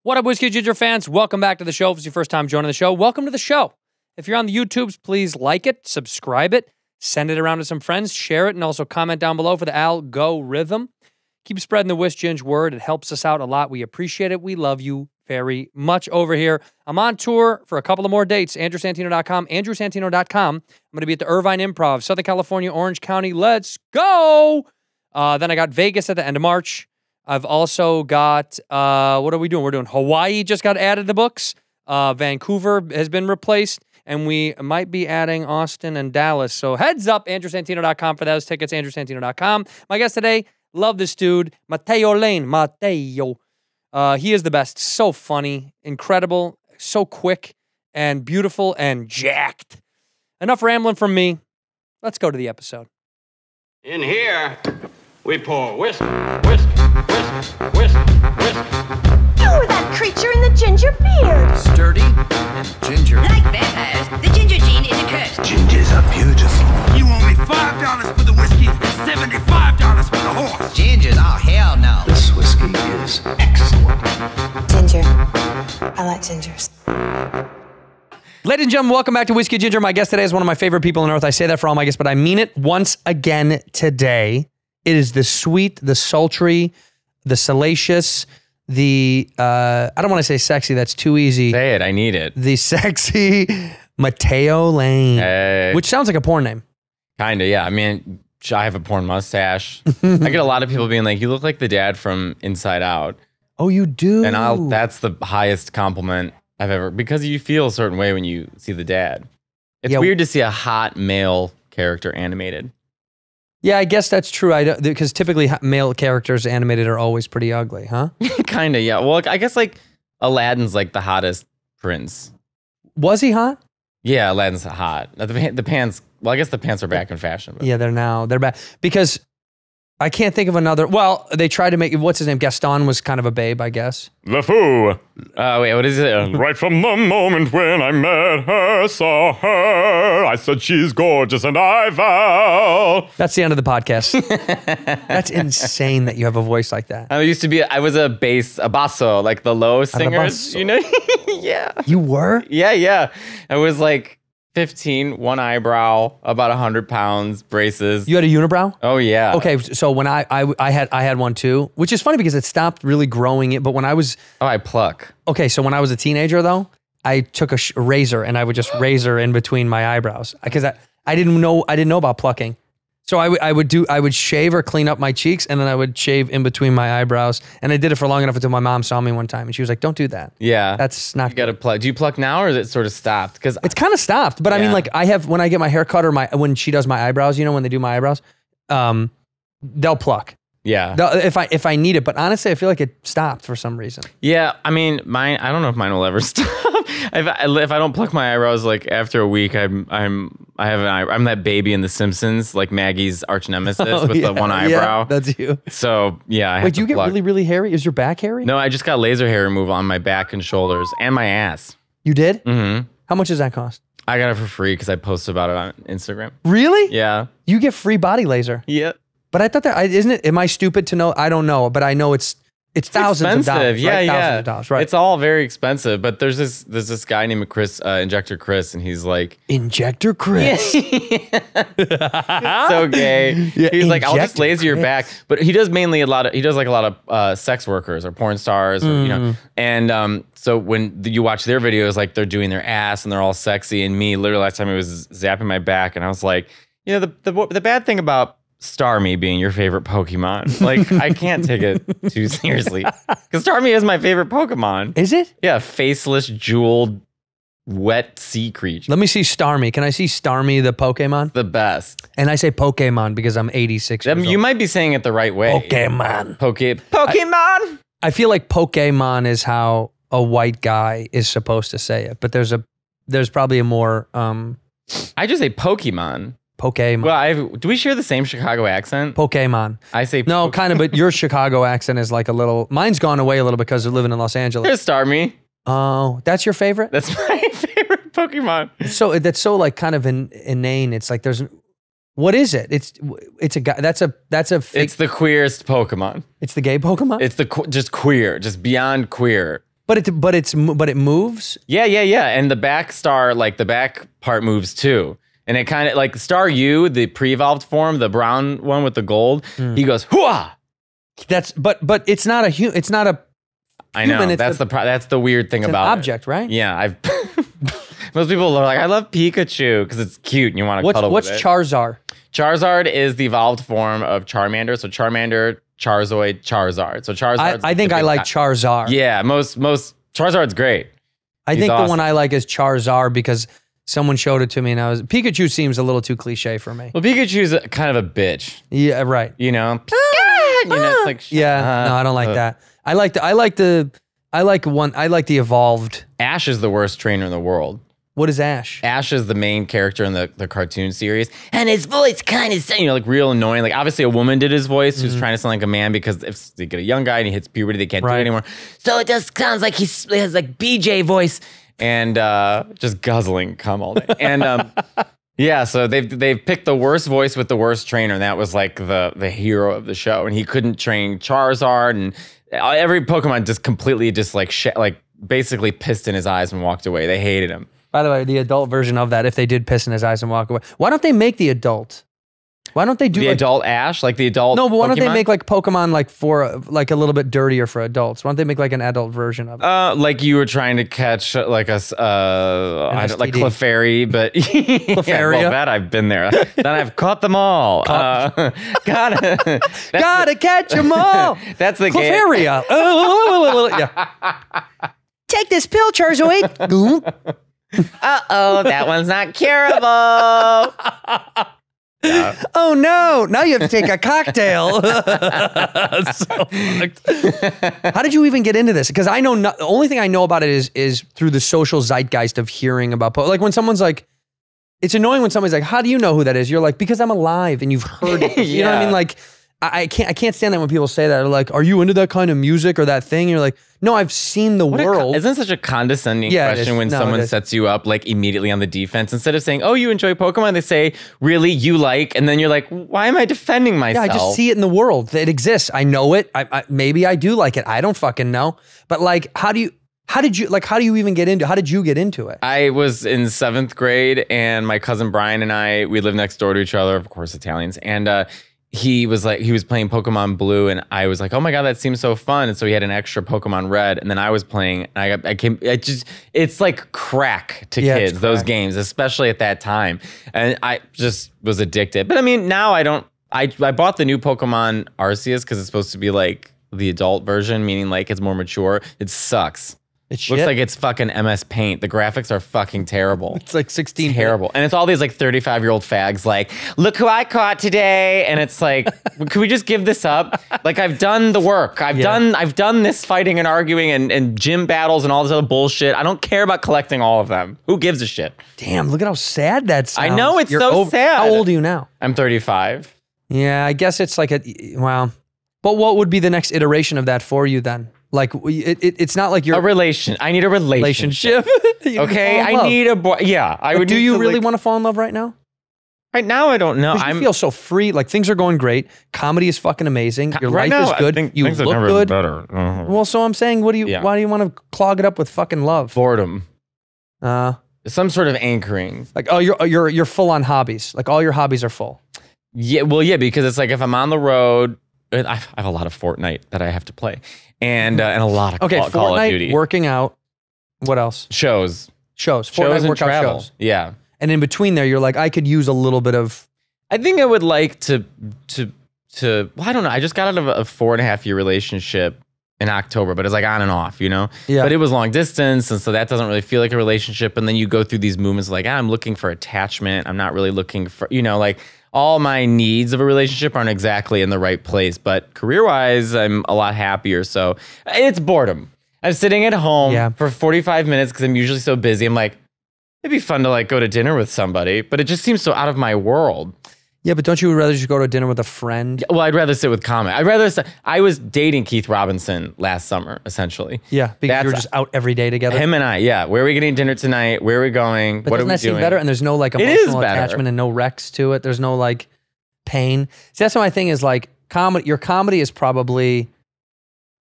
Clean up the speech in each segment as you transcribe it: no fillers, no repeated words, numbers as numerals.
What up, Whiskey Ginger fans? Welcome back to the show. If it's your first time joining the show, welcome to the show. If you're on the YouTubes, please like it, subscribe it, send it around to some friends, share it, and also comment down below for the algorithm. Keep spreading the Whisk Ginge word. It helps us out a lot. We appreciate it. We love you very much over here. I'm on tour for a couple of more dates. AndrewSantino.com, AndrewSantino.com. I'm going to be at the Irvine Improv, Southern California, Orange County. Let's go! Then I got Vegas at the end of March. I've also got, what are we doing? We're doing Hawaii just got added to the books. Vancouver has been replaced. And we might be adding Austin and Dallas. So heads up, AndrewSantino.com for those tickets, AndrewSantino.com. My guest today, love this dude, Matteo Lane. Matteo. He is the best. So funny, incredible, so quick, and beautiful, and jacked. Enough rambling from me. Let's go to the episode. In here, we pour whisk, whisk, whisk, whisk, whisk. You were that creature in the ginger beard. Sturdy and ginger. Like vampires, the ginger gene is a curse. Gingers are beautiful. You owe me $5 for the whiskey and $75 for the horse. Gingers? Oh, hell no. This whiskey is excellent. Ginger. I like gingers. Ladies and gentlemen, welcome back to Whiskey Ginger. My guest today is one of my favorite people on earth. I say that for all my guests, but I mean it once again today. It is the sweet, the sultry, the salacious, the, I don't want to say sexy, that's too easy. Say it, I need it. The sexy Matteo Lane, Hey. which sounds like a porn name. Kinda, yeah. I mean, I have a porn mustache. I get a lot of people being like, you look like the dad from Inside Out. Oh, you do? And that's the highest compliment I've ever, because you feel a certain way when you see the dad. It's Yeah. weird to see a hot male character animated. Yeah, I guess that's true. Because typically male characters animated are always pretty ugly, huh? Kinda, yeah. Well, I guess like Aladdin's like the hottest prince. Was he hot? Yeah, Aladdin's hot. The pants, well, I guess the pants are back in fashion. But. Yeah, they're back. Because I can't think of another. Well, they tried to make, what's his name? Gaston was kind of a babe, I guess. LeFou. Wait, what is it? Right from the moment when I met her, saw her, I said she's gorgeous and I vow. That's the end of the podcast. That's insane that you have a voice like that. I was a basso, like the low singers, basso. you know? Yeah. You were? Yeah. I was like 15, one eyebrow, about 100 pounds, braces. You had a unibrow? Oh yeah. Okay, so when I had one too, which is funny because it stopped really growing it. But when I was Oh, I pluck. okay, so when I was a teenager though, I took a razor and I would just razor in between my eyebrows because I didn't know about plucking. So I would shave or clean up my cheeks and then I would shave in between my eyebrows. And I did it for long enough until my mom saw me one time and she was like, "Don't do that. Yeah. That's not You gotta pluck. Do you pluck now or is it sort of stopped? Because It's kind of stopped, but I mean, Yeah. like when I get my hair cut or when she does my eyebrows, you know, when they do my eyebrows, they'll pluck. yeah. If I need it, but honestly, I feel like it stopped for some reason. Yeah, I mean, I don't know if mine will ever stop. If I don't pluck my eyebrows like after a week, I'm that baby in The Simpsons, like Maggie's arch nemesis with the one eyebrow. Yeah, that's you. So yeah, I have Wait, do you to get pluck. really, really hairy? Is your back hairy? No, I just got laser hair removal on my back and shoulders and my ass. You did? Mm-hmm. How much does that cost? I got it for free because I posted about it on Instagram. Really? Yeah. You get free body laser. Yeah. But I thought that, isn't it, am I stupid to know? I don't know, but I know it's thousands of dollars. Yeah, right? yeah. Thousands of dollars, right? It's all very expensive, but there's this guy named Chris, Injector Chris, and he's like, Injector Chris. so gay. Yeah, He's like, I'll just Injector laser your Chris. back. But he does mainly a lot of sex workers or porn stars, or, you know. And so when you watch their videos, like they're doing their ass and they're all sexy, and me, literally last time I was zapping my back, and I was like, you know, the bad thing about Starmie being your favorite Pokemon, like I can't take it too seriously, because Starmie is my favorite Pokemon. Is it? Yeah, faceless, jeweled, wet sea creature. Let me see Starmie. Can I see Starmie the Pokemon? The best. And I say Pokemon because I'm 86 years You old. might be saying it the right way. Pokemon. Pokemon. I feel like Pokemon is how a white guy is supposed to say it, but there's probably a more I just say Pokemon. Pokemon. Well, do we share the same Chicago accent? Pokemon. I say No, kind of, but your Chicago accent is like a little. Mine's gone away a little because of living in Los Angeles. There's Starmie. Oh, that's your favorite? That's my favorite Pokemon. So that's so like kind of inane. It's like there's. What is it? It's a guy. That's a fake. It's the queerest Pokemon. It's the gay Pokemon. It's just queer, just beyond queer. But it moves. Yeah. And the back star, like the back part moves too. And it kind of like Star U, the pre-evolved form, the brown one with the gold, he goes, hooah! But it's not a it's not a I know. human, That's the weird thing about an object, right? Yeah, most people are like, I love Pikachu because it's cute and you want to cuddle with it. What's Charizard? Charizard is the evolved form of Charmander. So Charmander, Charizard, Charizard. So Charizard. I think I like Charizard. Yeah, most Charizard's great. I think awesome. the one I like is Charizard because someone showed it to me and Pikachu seems a little too cliche for me. Well, Pikachu's kind of a bitch. Yeah, right. You know? It's like, yeah, no, I don't like that. I like the evolved. Ash is the worst trainer in the world. What is Ash? Ash is the main character in the cartoon series. And his voice kind of, like real annoying. Like obviously a woman did his voice who's trying to sound like a man because if they get a young guy and he hits puberty, they can't do it anymore. So it just sounds like he has like BJ voice and just guzzling cum all day. And yeah, so they've picked the worst voice with the worst trainer. And that was like the hero of the show. And he couldn't train Charizard and every Pokemon just completely just like basically pissed in his eyes and walked away. They hated him. By the way, the adult version of that, if they did piss in his eyes and walk away, why don't they make the adult? Why don't they do the adult Ash, like the adult? No, but why don't they Pokemon? make like Pokemon like for like a little bit dirtier for adults? Why don't they make like an adult version of it? Like you were trying to catch like like Clefairy, but Clefairy. Well, that I've been there. Then I've caught them all. Gotta catch them all. That's the Clefairy. Yeah. Take this pill, Charizard. Uh-oh, that one's not curable. Oh no! Now you have to take a cocktail. So how did you even get into this? Because I know the only thing I know about it is through the social zeitgeist of hearing about like when someone's like, it's annoying when somebody's like, "How do you know who that is?" You're like, "Because I'm alive and you've heard it." You know what I mean? Like, I can't stand that when people say that. They're like, "Are you into that kind of music or that thing?" And you're like, "No, I've seen the world." Isn't it such a condescending question when someone sets you up like immediately on the defense? Instead of saying, "Oh, you enjoy Pokemon," they say, "Really, you like?" And then you're like, "Why am I defending myself?" Yeah, I just see it in the world. It exists. I know it. Maybe I do like it. I don't fucking know. But like, how do you even get into? How did you get into it? I was in 7th grade, and my cousin Brian and we lived next door to each other, of course, Italians, and he was playing Pokemon Blue, and I was like, oh my God, that seems so fun. And so he had an extra Pokemon Red, and then I was playing, and it's like crack to kids, those games, especially at that time. And I just was addicted. But I mean, now I bought the new Pokemon Arceus because it's supposed to be like the adult version, meaning like it's more mature. It sucks. Looks like it's fucking MS Paint. The graphics are fucking terrible. It's like 16. Terrible. And it's all these like 35-year-old fags like, look who I caught today. And it's like, can we just give this up? Like I've done the work. I've done this fighting and arguing and gym battles and all this other bullshit. I don't care about collecting all of them. Who gives a shit? Damn, look at how sad that sounds. I know, it's so sad. How old are you now? I'm 35. Yeah, I guess it's like wow. But what would be the next iteration of that for you then? Like it's not like you're I need a relationship. Okay, I need a boy. Yeah, I would. Do you really want to fall in love right now? Right now, I don't know. I feel so free. Like things are going great. Comedy is fucking amazing. Your life is good. You look good. Better. Well, so I'm saying, why do you want to clog it up with fucking love? Boredom. Some sort of anchoring. Like you're full on hobbies. Like all your hobbies are full. Yeah, well, yeah, because it's like if I'm on the road, I have a lot of Fortnite that I have to play, and a lot of Call of Duty. Working out. What else? Shows. Fortnite workout travel. shows. Yeah. And in between there, you're like, I could use a little bit of. I think I would like to. Well, I don't know. I just got out of a 4.5-year relationship in October, but it's like on and off, you know? Yeah. But it was long distance, and so that doesn't really feel like a relationship. And then you go through these movements like, I'm looking for attachment. I'm not really looking for, like all my needs of a relationship aren't exactly in the right place. But career-wise, I'm a lot happier. So it's boredom. I'm sitting at home for 45 minutes because I'm usually so busy. I'm like, it'd be fun to like go to dinner with somebody, but it just seems so out of my world. Yeah, but don't you rather just go to dinner with a friend? Well, I'd rather sit with comic. I was dating Keith Robinson last summer, essentially. Yeah, because you were just out every day together. Him and I, yeah. Where are we getting dinner tonight? Where are we going? But what are doesn't we that doing? seem better? And there's no like emotional attachment and no wrecks to it. There's no like pain. See, that's what my thing is like comedy. Your comedy is probably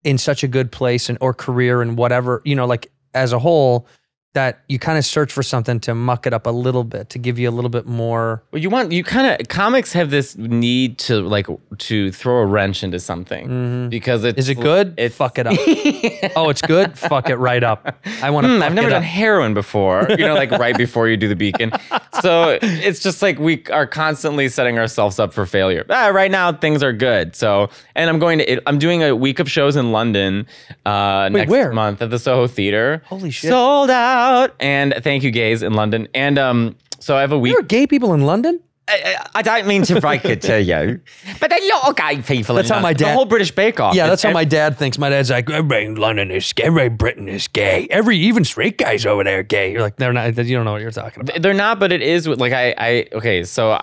in such a good place or career and whatever, like as a whole, that you kind of search for something to muck it up a little bit, to give you a little bit more. Well, comics have this need to throw a wrench into something because it's. Is it good? Fuck it up. Oh, it's good? Fuck it right up. I want to I've never done heroin before, right before you do the beacon. So it's just like we are constantly setting ourselves up for failure. Right now, things are good. So, and I'm doing a week of shows in London next month at the Soho Theater. Holy shit. Sold out. And thank you, gays in London. And so I have a week. There are gay people in London? I don't mean to break it to you, but there are a lot of gay people. That's how my dad. The whole British Bake Off. Yeah, that's how my dad thinks. My dad's like, everybody in London is gay. Everybody in Britain is gay. Even straight guys over there are gay. You're like, they're not. You don't know what you're talking about. They're not, but it is. Like okay. So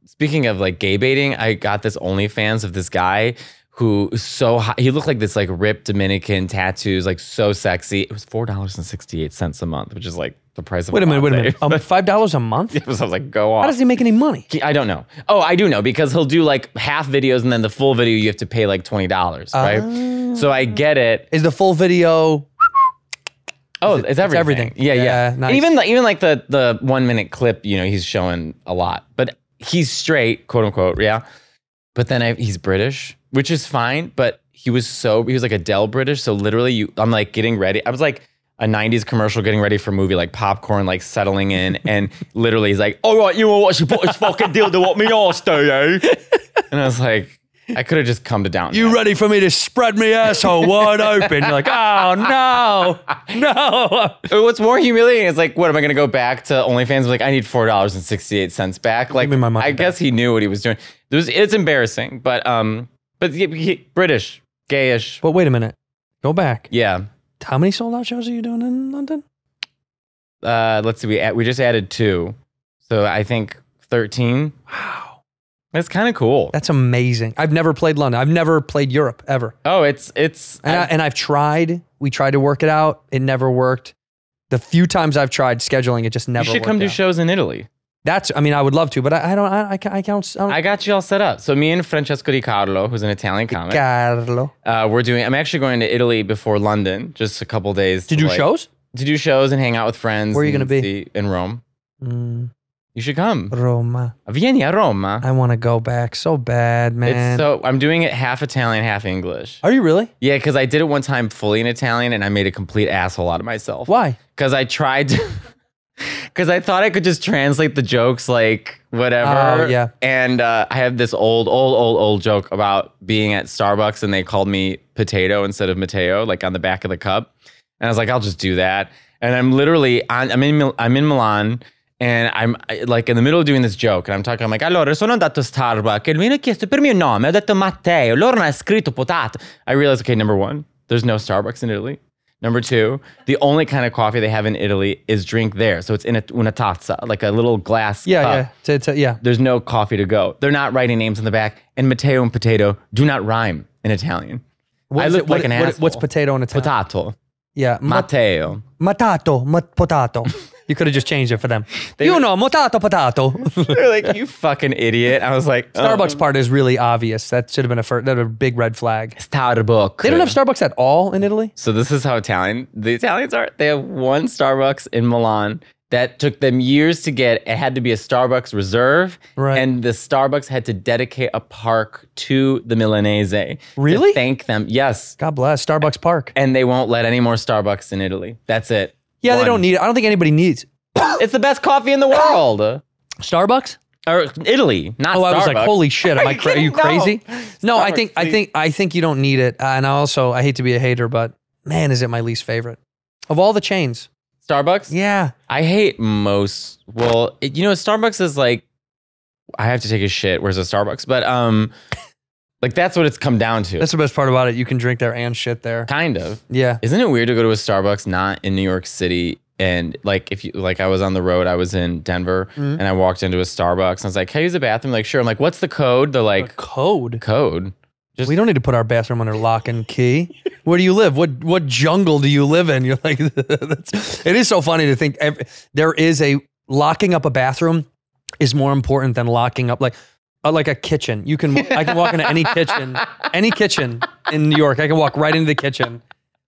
speaking of like gay baiting, I got this OnlyFans of this guy who is so hot. He looked like this like ripped Dominican, tattoos, like so sexy. It was $4.68 a month, which is like the price of Wait a minute. $5 a month? I was like, go off. How does he make any money? I don't know. Oh, I do know, because he'll do like half videos and then the full video you have to pay like $20, right? So I get it. Is the full video? Oh, it's everything. It's everything. Yeah. Nice. Even like the 1 minute clip, he's showing a lot, but he's straight, quote unquote. Yeah. But then he's British, which is fine. But he was like Adele British. So literally I'm like getting ready. I was like a 90s commercial getting ready for a movie, like popcorn, like settling in. And literally he's like, all right, you want to watch, you put this fucking dildo up my arse, do you? And I was like, I could have just come to Downton. You ready for me to spread my asshole wide open? You're like, oh, no. What's more humiliating is like, what, am I going to go back to OnlyFans? Like, I need $4.68 back. Like, I guess he knew what he was doing. It's embarrassing, but British, gayish. But wait a minute. Go back. Yeah. How many sold out shows are you doing in London? Let's see. We just added 2. So I think 13. Wow. That's kind of cool. That's amazing. I've never played London. I've never played Europe ever. Oh, it's and I've tried. We tried to work it out. It never worked. The few times I've tried scheduling, it just never worked. You should come do shows in Italy. I would love to, but I can't. I got you all set up. So me and Francesco Di Carlo, who's an Italian comic. I'm actually going to Italy before London, just a couple days. To do shows? To do shows and hang out with friends. Where are you going to be? In Rome. You should come. Roma. Vieni a Roma. I want to go back so bad, man. I'm doing it half Italian, half English. Are you really? Yeah, because I did it one time fully in Italian and I made a complete asshole out of myself. Why? Because I tried to... Because I thought I could just translate the jokes like whatever. Oh, yeah. And I have this old joke about being at Starbucks and they called me Potato instead of Matteo, like on the back of the cup. And I was like, I'll just do that. And I'm literally, I'm in Milan and I'm like in the middle of doing this joke. And I'm like, allora sono andato a Starbucks e lui mi ha chiesto per mio nome. Ho detto Matteo. Loro hanno scritto potato. I realized, okay, number 1, there's no Starbucks in Italy. Number 2, the only kind of coffee they have in Italy is drink there. So it's in una tazza, like a little glass cup. Yeah. There's no coffee to go. They're not writing names on the back. And Matteo and potato do not rhyme in Italian. I look like an asshole. What's potato in Italian? Potato. Yeah. Matteo. Potato. You could have just changed it for them. Potato. They're like, you fucking idiot. I was like, Starbucks part is really obvious. That should have been a big red flag. Starbucks. They don't have Starbucks at all in Italy? So this is how the Italians are. They have one Starbucks in Milan that took them years to get. It had to be a Starbucks reserve. Right. And the Starbucks had to dedicate a park to the Milanese. Really? To thank them. Yes. God bless. Starbucks Park. And they won't let any more Starbucks in Italy. That's it. Yeah, they don't need it. I don't think anybody needs. It's the best coffee in the world. Starbucks? Or Italy, not Starbucks. I was like, holy shit, are you crazy? No, I think you don't need it. And I hate to be a hater, but man, is it my least favorite. Of all the chains. Starbucks? Yeah. I hate most. Well, Starbucks is like, I have to take a shit. Where's the Starbucks? But like that's what it's come down to. That's the best part about it. You can drink there and shit there. Kind of. Yeah. Isn't it weird to go to a Starbucks not in New York City? And like I was on the road, I was in Denver and I walked into a Starbucks and I was like, can I use the bathroom? Like, sure. I'm like, what's the code? They're like, code. We don't need to put our bathroom under lock and key. Where do you live? What jungle do you live in? You're like, it is so funny to think there is locking up a bathroom is more important than locking up. Like like a kitchen. I can walk into any kitchen in New York. I can walk right into the kitchen.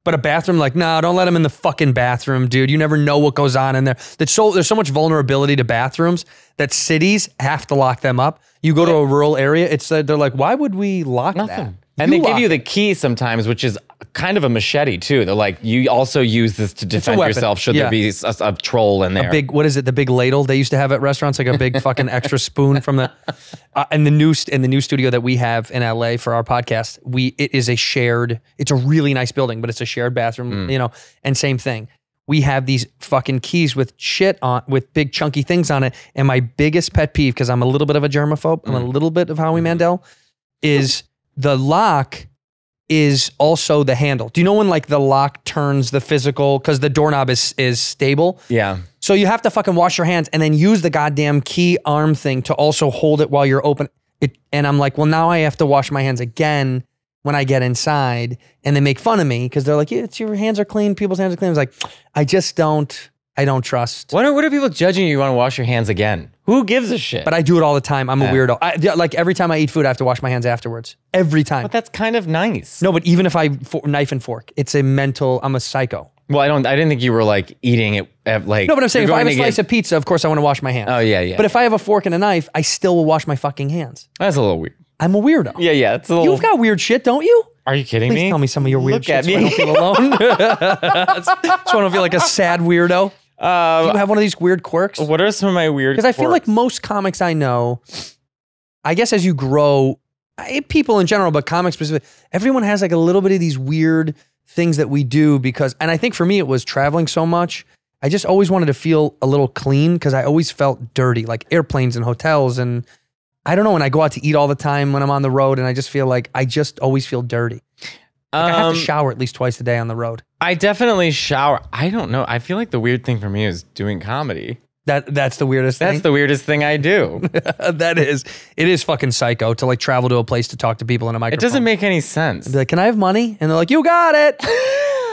But a bathroom, like, no, don't let them in the fucking bathroom, dude. You never know what goes on in there. There's so much vulnerability to bathrooms that cities have to lock them up. You go to a rural area, they're like, why would we lock that? And they give you the key sometimes, which is kind of a machete too. They're like, you also use this to defend yourself should there be a troll in there. The big ladle they used to have at restaurants, like a big fucking extra spoon from the, in the new studio that we have in LA for our podcast. It's a really nice building, but it's a shared bathroom, and same thing. We have these fucking keys with with big chunky things on it. And my biggest pet peeve, because I'm a little bit of a germaphobe, I'm a little bit of Howie Mandel, is the lock is also the handle. Do you know when like the lock turns the physical, because the doorknob is stable? Yeah. So you have to fucking wash your hands and then use the goddamn key arm thing to also hold it while you're open. And I'm like, well, now I have to wash my hands again when I get inside. And they make fun of me because they're like, your hands are clean, people's hands are clean. I was like, I don't trust. What are people judging you want to wash your hands again? Who gives a shit? But I do it all the time. I'm a weirdo. Like every time I eat food, I have to wash my hands afterwards. Every time. But that's kind of nice. No, but even if I knife and fork, I'm a psycho. Well, I didn't think you were like eating it like. No, but I'm saying if I have a slice of pizza, of course I want to wash my hands. Oh, yeah. But if I have a fork and a knife, I still will wash my fucking hands. That's a little weird. I'm a weirdo. Yeah, it's a little. You've got weird shit, don't you? Are you kidding Please me? tell me some of your weird shit so I me. don't feel alone. So I don't feel like a sad weirdo. Do you have one of these weird quirks? What are some of my weird Because I feel like most comics I know, I guess as you grow, people in general, but comics specifically, everyone has like a little bit of these weird things that we do and I think for me it was traveling so much. I just always wanted to feel a little clean because I always felt dirty, like airplanes and hotels. And I don't know, when I go out to eat all the time when I'm on the road, and I just feel like I just always feel dirty. Like I have to shower at least twice a day on the road. I definitely shower. I don't know. I feel like the weird thing for me is doing comedy. That's the weirdest thing? That's the weirdest thing I do. It is fucking psycho to like travel to a place to talk to people in a microphone. It doesn't make any sense. Be like, can I have money? And they're like, you got it.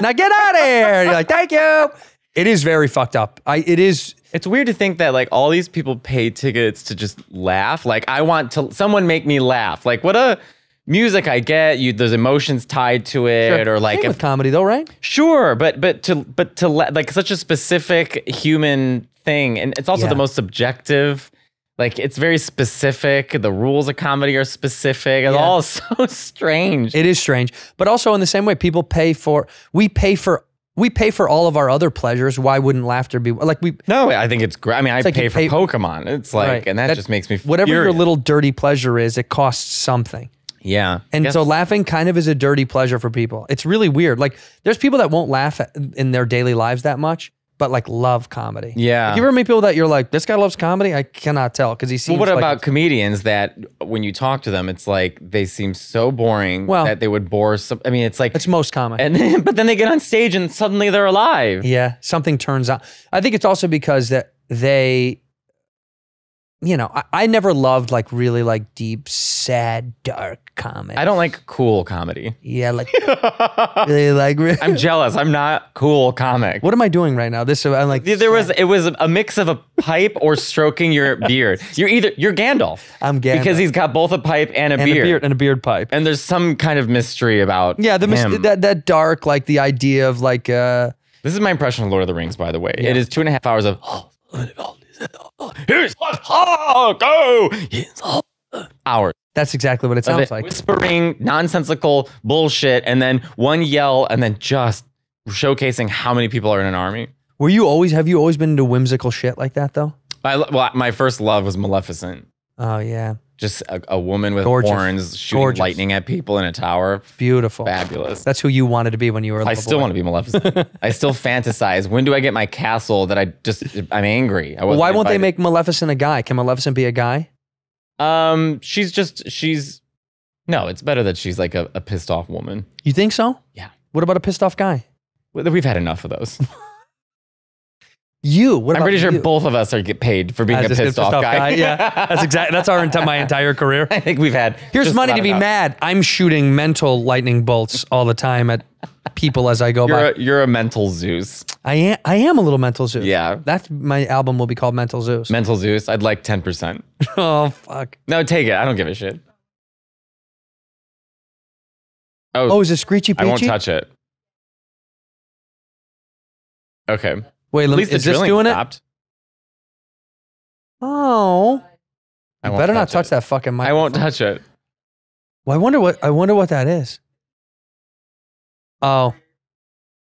Now get out of here. You're like, thank you. It is very fucked up. It's weird to think that like all these people pay tickets to just laugh. Like I want someone make me laugh. Like what a music I get. There's emotions tied to it, sure. or like Same with comedy though, right? Sure, but to like such a specific human thing, and it's also the most subjective. Like it's very specific. The rules of comedy are specific. It's all so strange. It is strange, but also in the same way, we pay for all of our other pleasures. Why wouldn't laughter be like we? No, I think it's great. I mean, I like pay for Pokemon. It's like, right. and that just makes me whatever furious. your little dirty pleasure is. It costs something. Yeah. And so laughing kind of is a dirty pleasure for people. It's really weird. Like there's people that won't laugh in their daily lives that much, but like love comedy. Yeah. Like, you ever meet people that you're like, this guy loves comedy? I cannot tell because he seems. Well, what like about comedians that when you talk to them, it's like they seem so boring that they would bore some. I mean, it's like it's most comic. And then, but then they get on stage and suddenly they're alive. Yeah, something turns on. I think it's also because that they. You know, I never loved like really like deep, sad, dark comedy. I don't like cool comedy. Yeah, like really like. I'm jealous. I'm not cool comic. What am I doing right now? I'm like. It was a mix of a pipe or stroking your beard. You're Gandalf. I'm Gandalf because he's got both a pipe and a beard and a beard pipe. And there's some kind of mystery about him. that dark like the idea of like. This is my impression of Lord of the Rings, by the way. Yeah. It is 2.5 hours of. Here's go. Hours. That's exactly what it sounds like. Whispering, nonsensical bullshit, and then one yell, and then just showcasing how many people are in an army. Have you always been into whimsical shit like that though? My first love was Maleficent. Oh yeah. Just a woman with horns shooting lightning at people in a tower. Beautiful. Fabulous. That's who you wanted to be when you were a little I still want to be Maleficent. I still fantasize. When do I get my castle that I'm angry? Why won't they make Maleficent a guy? Can Maleficent be a guy? No, it's better that she's like a pissed off woman. You think so? Yeah. What about a pissed off guy? We've had enough of those. I'm pretty sure both of us get paid for being a pissed off guy. Yeah, that's my entire career. I think we've had. Here's money to be mad. I'm shooting mental lightning bolts all the time at people as I go by. You're a mental Zeus. I am a little mental Zeus. Yeah. That's my album will be called Mental Zeus. Mental Zeus. I'd like 10%. Oh fuck. No, take it. I don't give a shit. Oh, is it Screechy Peachy? I won't touch it. Okay. Wait, At let me, least the is this drilling doing stopped. it? Oh. I You won't better not touch it. that fucking mic. I won't touch it. Well, I wonder what that is. Oh.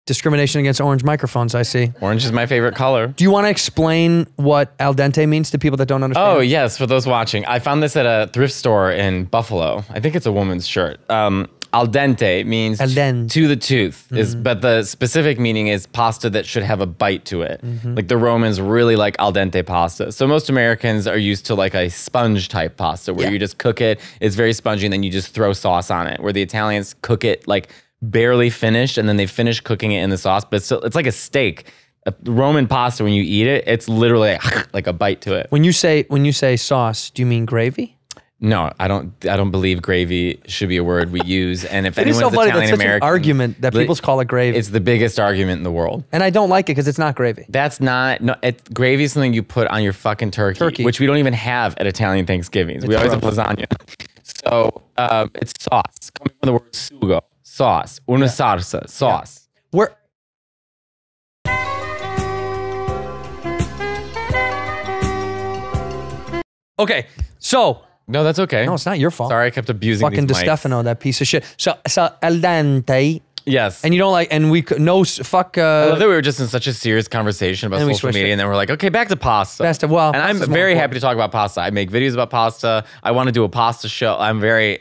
Discrimination against orange microphones, I see. Orange is my favorite color. Do you want to explain what al dente means to people that don't understand? Oh, yes. For those watching, I found this at a thrift store in Buffalo. I think it's a woman's shirt. Al dente means Al dente. to the tooth, but the specific meaning is pasta that should have a bite to it. Like the Romans really like al dente pasta. So most Americans are used to like a sponge type pasta where you just cook it, it's very spongy, and then you just throw sauce on it. Where the Italians cook it like barely finished, and then they finish cooking it in the sauce, but it's like a steak. A Roman pasta, when you eat it, it's literally like a bite to it. When you say sauce, do you mean gravy? No, I don't believe gravy should be a word we use. And if It is anyone's so funny. That's Italian such an American, argument that people call it gravy. It's the biggest argument in the world. And I don't like it because it's not gravy. That's not gravy is something you put on your fucking turkey, which we don't even have at Italian Thanksgivings. We always have lasagna. So it's sauce, coming from the word sugo, sauce, una salsa, sauce. We're okay. So No, that's okay. no, it's not your fault. Sorry, I kept abusing Fucking these Di mics. Stefano, that piece of shit. So al dente, Yes. and you don't like, and we could no fuck. I love that we were just in such a serious conversation about And we social switched media, it. and then we're like, okay, back to pasta. Well, and I'm pasta's more very important. happy to talk about pasta. I make videos about pasta. I want to do a pasta show.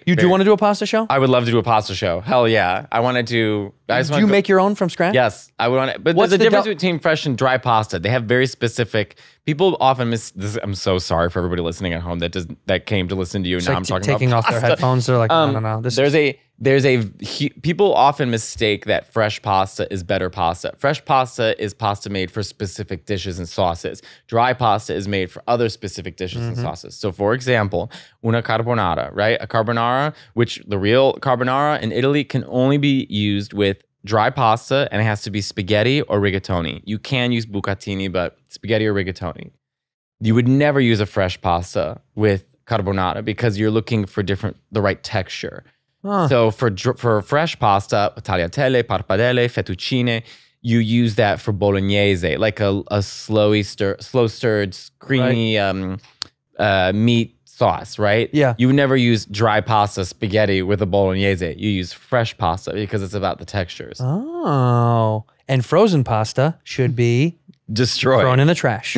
You do want to do a pasta show? I would love to do a pasta show. Hell yeah. I want to do. Do you make your own from scratch? Yes, I would want it. But What's there's a the difference del- between fresh and dry pasta. They have very specific. People often miss. This, I'm so sorry for everybody listening at home that came to listen to you. It's Now like I'm talking taking about off their pasta. headphones. They're like, no. People often mistake that fresh pasta is better pasta. Fresh pasta is pasta made for specific dishes and sauces. Dry pasta is made for other specific dishes and sauces. So for example, una carbonara, right? A carbonara, which the real carbonara in Italy can only be used with dry pasta, and it has to be spaghetti or rigatoni. You can use bucatini, but spaghetti or rigatoni. You would never use a fresh pasta with carbonara because you're looking for the right texture. So for fresh pasta, tagliatelle, parpadelle, fettuccine, you use that for bolognese, like a slow stirred, creamy meat sauce, right? Yeah. You would never use dry pasta spaghetti with a bolognese. You use fresh pasta because it's about the textures. Oh, and frozen pasta should be Destroyed. thrown in the trash.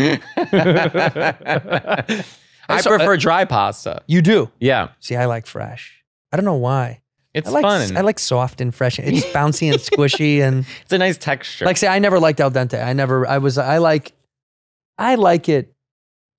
I prefer dry pasta. You do. Yeah. See, I like fresh. I don't know why. It's I like, fun. I like soft and fresh. It's bouncy and squishy and It's a nice texture. like say I never liked al dente. I like it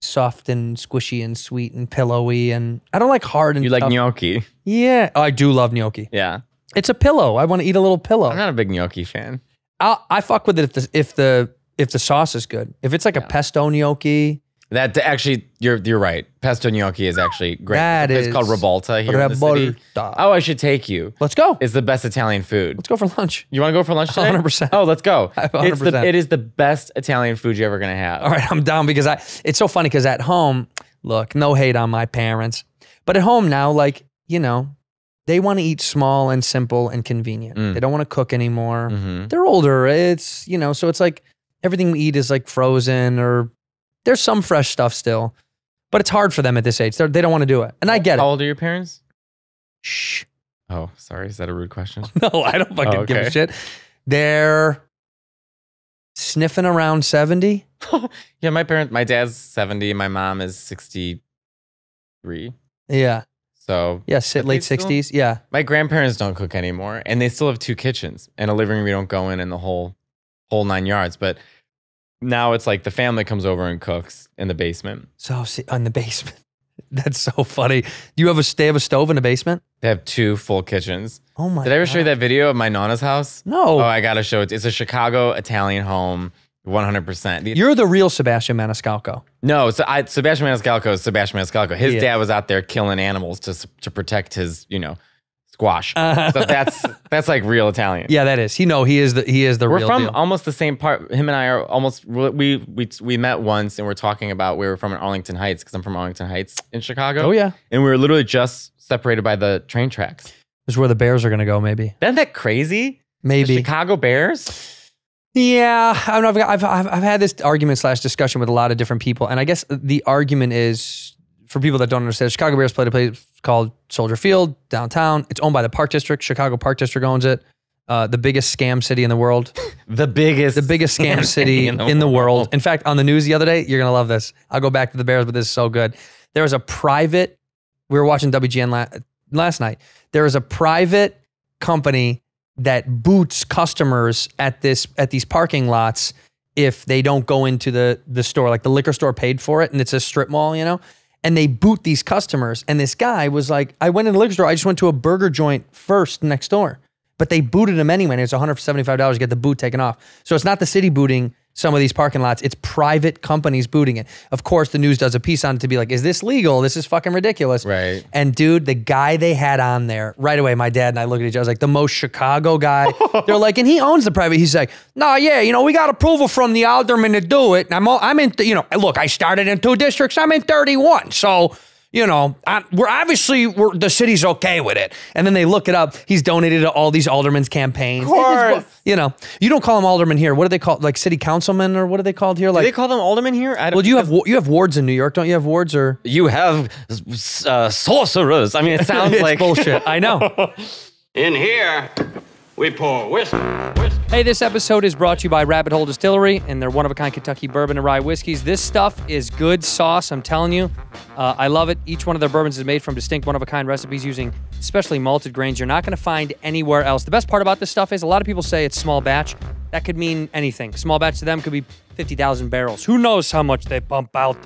soft and squishy and sweet and pillowy, and I don't like hard and you like tough. gnocchi. Yeah. Oh, I do love gnocchi. Yeah. It's a pillow. I want to eat a little pillow. I'm not a big gnocchi fan. I fuck with it if the sauce is good. If it's like a pesto gnocchi, That actually, you're right. Pesto gnocchi is actually great. That It's is called Rivolta here in the city. Rivolta. Oh, I should take you. let's go. It's the best Italian food. Let's go for lunch. You want to go for lunch today? 100%. Oh, let's go. 100%. It is the best Italian food you're ever going to have. All right, I'm down because it's so funny because at home, look, no hate on my parents, but at home now, like, you know, they want to eat small and simple and convenient. They don't want to cook anymore. They're older. It's, you know, so it's like everything we eat is like frozen or there's some fresh stuff still, but it's hard for them at this age. They don't want to do it. And I get it. How old are your parents? Shh. Oh, sorry. Is that a rude question? No, I don't fucking give a shit. They're sniffing around 70. Yeah, my dad's 70. My mom is 63. Yeah. So Yeah, but late they still- 60s. Yeah. My grandparents don't cook anymore, and they still have 2 kitchens and a living room we don't go in the whole 9 yards. But now it's like the family comes over and cooks in the basement. So in the basement. That's so funny. They have a stove in the basement? They have 2 full kitchens. Oh my Did I ever show you that video of my Nana's house? No. Oh, I gotta show it. It's a Chicago Italian home, 100%. You're the real Sebastian Maniscalco. No, Sebastian Maniscalco is Sebastian Maniscalco. His Yeah. dad was out there killing animals to protect his, squash. So that's like real Italian. Yeah, that is. He is the We're real from deal. almost the same part. Him and I are almost. We met once and we're talking about we were from Arlington Heights because I'm from Arlington Heights in Chicago. Oh yeah, and we were literally just separated by the train tracks. This is where the Bears are going to go. Maybe. Isn't that crazy? Maybe The Chicago Bears. Yeah, I don't know. I've had this argument / discussion with a lot of different people, and I guess the argument is for people that don't understand. Chicago Bears play a place called Soldier Field downtown. It's owned by the Park District. Chicago Park District owns it. The biggest scam city in the world. The biggest scam city in the world. In fact, on the news the other day, you're gonna love this. I'll go back to the Bears, but this is so good. There was a private. We were watching WGN last night. There was a private company that boots customers at these parking lots if they don't go into the store. Like the liquor store paid for it, and it's a strip mall, you know. And they boot these customers. And this guy was like, I went in the liquor store. I just went to a burger joint first next door. But they booted him anyway. And it was $175 to get the boot taken off. So it's not the city booting some of these parking lots. It's private companies booting it. Of course, the news does a piece on it to be like, is this legal? This is fucking ridiculous. Right. And dude, the guy they had on there, right away, my dad and I look at each other, I was like, the most Chicago guy. They're like, and he owns the private. He's like, no, yeah, you know, we got approval from the alderman to do it. And I'm in, you know, look, I started in 2 districts. I'm in 31. So, you know, the city's okay with it. And then they look it up. He's donated to all these aldermen's campaigns. Of course. You know, you don't call them aldermen here. What do they call, like city councilmen, or what are they called here? Do Like, they call them aldermen here? I don't. well, you have wards in New York, don't you have wards? Or You have sorcerers. I mean, it sounds it's like bullshit. I know. In here, we pour whiskey. Hey, this episode is brought to you by Rabbit Hole Distillery and their one-of-a-kind Kentucky bourbon and rye whiskeys. This stuff is good sauce, I'm telling you. I love it. Each one of their bourbons is made from distinct one-of-a-kind recipes using specially malted grains you're not going to find anywhere else. The best part about this stuff is a lot of people say it's small batch. That could mean anything. Small batch to them could be 50,000 barrels. Who knows how much they pump out?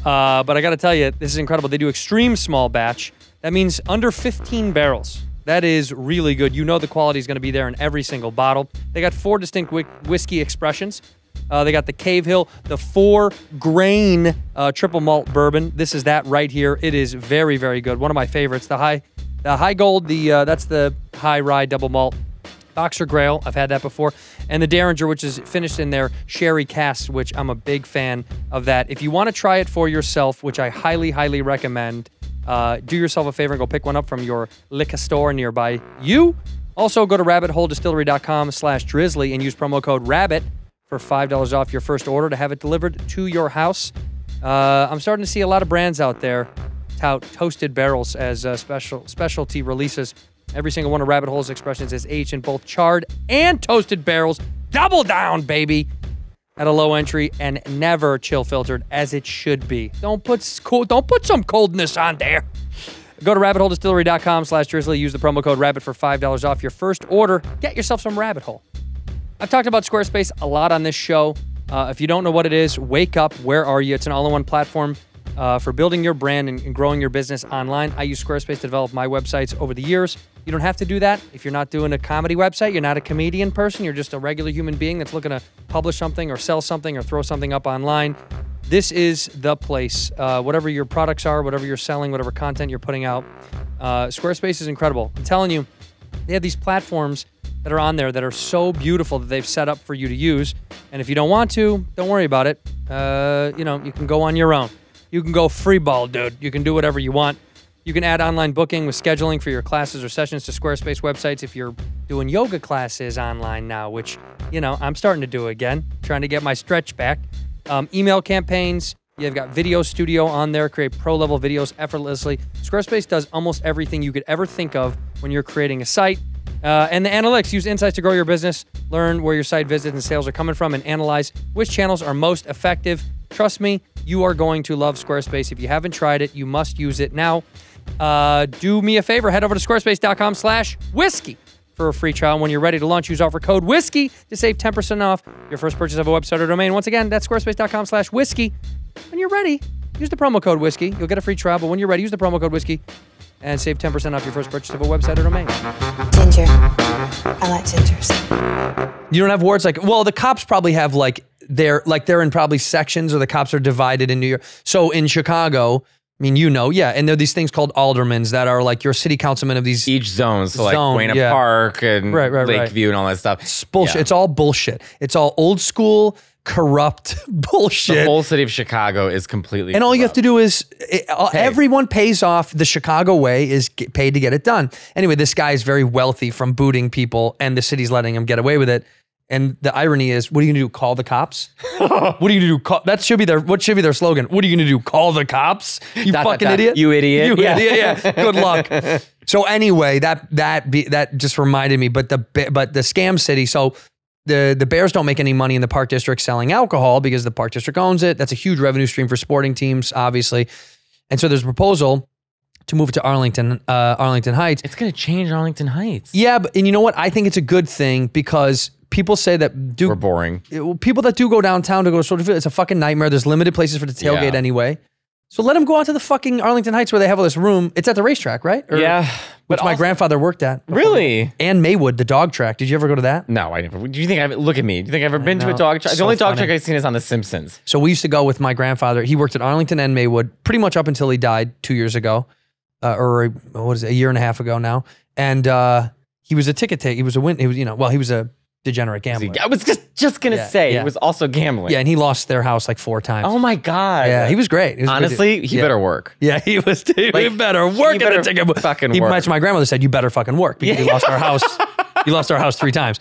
But I got to tell you, this is incredible. They do extreme small batch. That means under 15 barrels. That is really good. You know the quality is going to be there in every single bottle. They got 4 distinct whiskey expressions. They got the Cave Hill, the 4-grain triple malt bourbon. This is that right here. It is very, very good. One of my favorites. The High Gold, that's the high rye double malt. Boxer Grail, I've had that before. And the Derringer, which is finished in their sherry cask, which I'm a big fan of that. If you want to try it for yourself, which I highly, highly recommend, do yourself a favor and go pick one up from your liquor store nearby you. Also, go to rabbitholedistillery.com/drizzly and use promo code RABBIT for $5 off your first order to have it delivered to your house. I'm starting to see a lot of brands out there tout toasted barrels as specialty releases. Every single one of Rabbit Hole's expressions is aged in both charred and toasted barrels. Double down, baby! At a low entry and never chill filtered as it should be. Don't put some coldness on there. Go to rabbitholedistillery.com/drizzly. Use the promo code RABBIT for $5 off your first order. Get yourself some Rabbit Hole. I've talked about Squarespace a lot on this show. If you don't know what it is, wake up. Where are you? It's an all-in-one platform for building your brand and growing your business online. I use Squarespace to develop my websites over the years. You don't have to do that. If you're not doing a comedy website, you're not a comedian person, you're just a regular human being that's looking to publish something or sell something or throw something up online. This is the place. Whatever your products are, whatever you're selling, whatever content you're putting out, Squarespace is incredible. I'm telling you, they have these platforms that are on there that are so beautiful that they've set up for you to use. And if you don't want to, don't worry about it. You can go on your own. You can go free ball, dude. You can do whatever you want. You can add online booking with scheduling for your classes or sessions to Squarespace websites if you're doing yoga classes online now, which, I'm starting to do again, trying to get my stretch back. Email campaigns. You've got Video Studio on there, create pro-level videos effortlessly. Squarespace does almost everything you could ever think of when you're creating a site. And the analytics, use insights to grow your business, learn where your site visits and sales are coming from, and analyze which channels are most effective. Trust me, you are going to love Squarespace. If you haven't tried it, you must use it now. Do me a favor, head over to squarespace.com/whiskey for a free trial. When you're ready to launch, use offer code whiskey to save 10% off your first purchase of a website or domain. Once again, that's squarespace.com/whiskey. When you're ready, use the promo code whiskey. You'll get a free trial, but when you're ready, use the promo code whiskey and save 10% off your first purchase of a website or domain. Ginger. I like gingers. You don't have wards the cops probably have they're in probably sections, or the cops are divided in New York. So in Chicago, mean, and there are these things called aldermans that are like your city councilman of these. Each zone, so like Zone, Buena yeah. Park and Right. Lakeview and all that stuff. It's bullshit. Yeah. It's all bullshit. It's all old school, corrupt bullshit. The whole city of Chicago is completely And all you have corrupt. to do is everyone pays off. The Chicago way is paid to get it done. Anyway, this guy is very wealthy from booting people, and the city's letting him get away with it. And the irony is, what are you gonna do? Call the cops? What are you gonna do? That should be what should be their slogan. What are you gonna do? Call the cops? You fucking idiot! You idiot! You Yeah. idiot! Yeah. Good luck. So anyway, that just reminded me. But the scam city. So the Bears don't make any money in the Park District selling alcohol because the Park District owns it. That's a huge revenue stream for sporting teams, obviously. And so there's a proposal to move it to Arlington Heights. It's gonna change Arlington Heights. Yeah, and you know what? I think it's a good thing because people say that We're boring. people that do go downtown to go to Soldier Field, it's a fucking nightmare. There's limited places for the tailgate Yeah. anyway. So let them go out to the fucking Arlington Heights where they have all this room. It's at the racetrack, right? Yeah, Which but my also- grandfather worked at. Really? And Maywood, the dog track. Did you ever go to that? No, I never. Do you think I've look at me? Do you think I've ever been to a know. dog track? So The only dog funny. track I've seen is on The Simpsons. So we used to go with my grandfather. He worked at Arlington and Maywood pretty much up until he died 2 years ago, or what is it, a year and a half ago now. And he was a ticket taker. He was a degenerate gambler. I was just gonna Yeah, say yeah. it was also gambling. Yeah, and he lost their house like 4 times. Oh my god. Yeah, he was great. He was a good Honestly, dude. he Yeah. better work. Yeah, he was. He Like, better work he at the better ticket. fucking He, work. that's what my grandmother said. You better fucking work because he lost our house. He lost our house 3 times.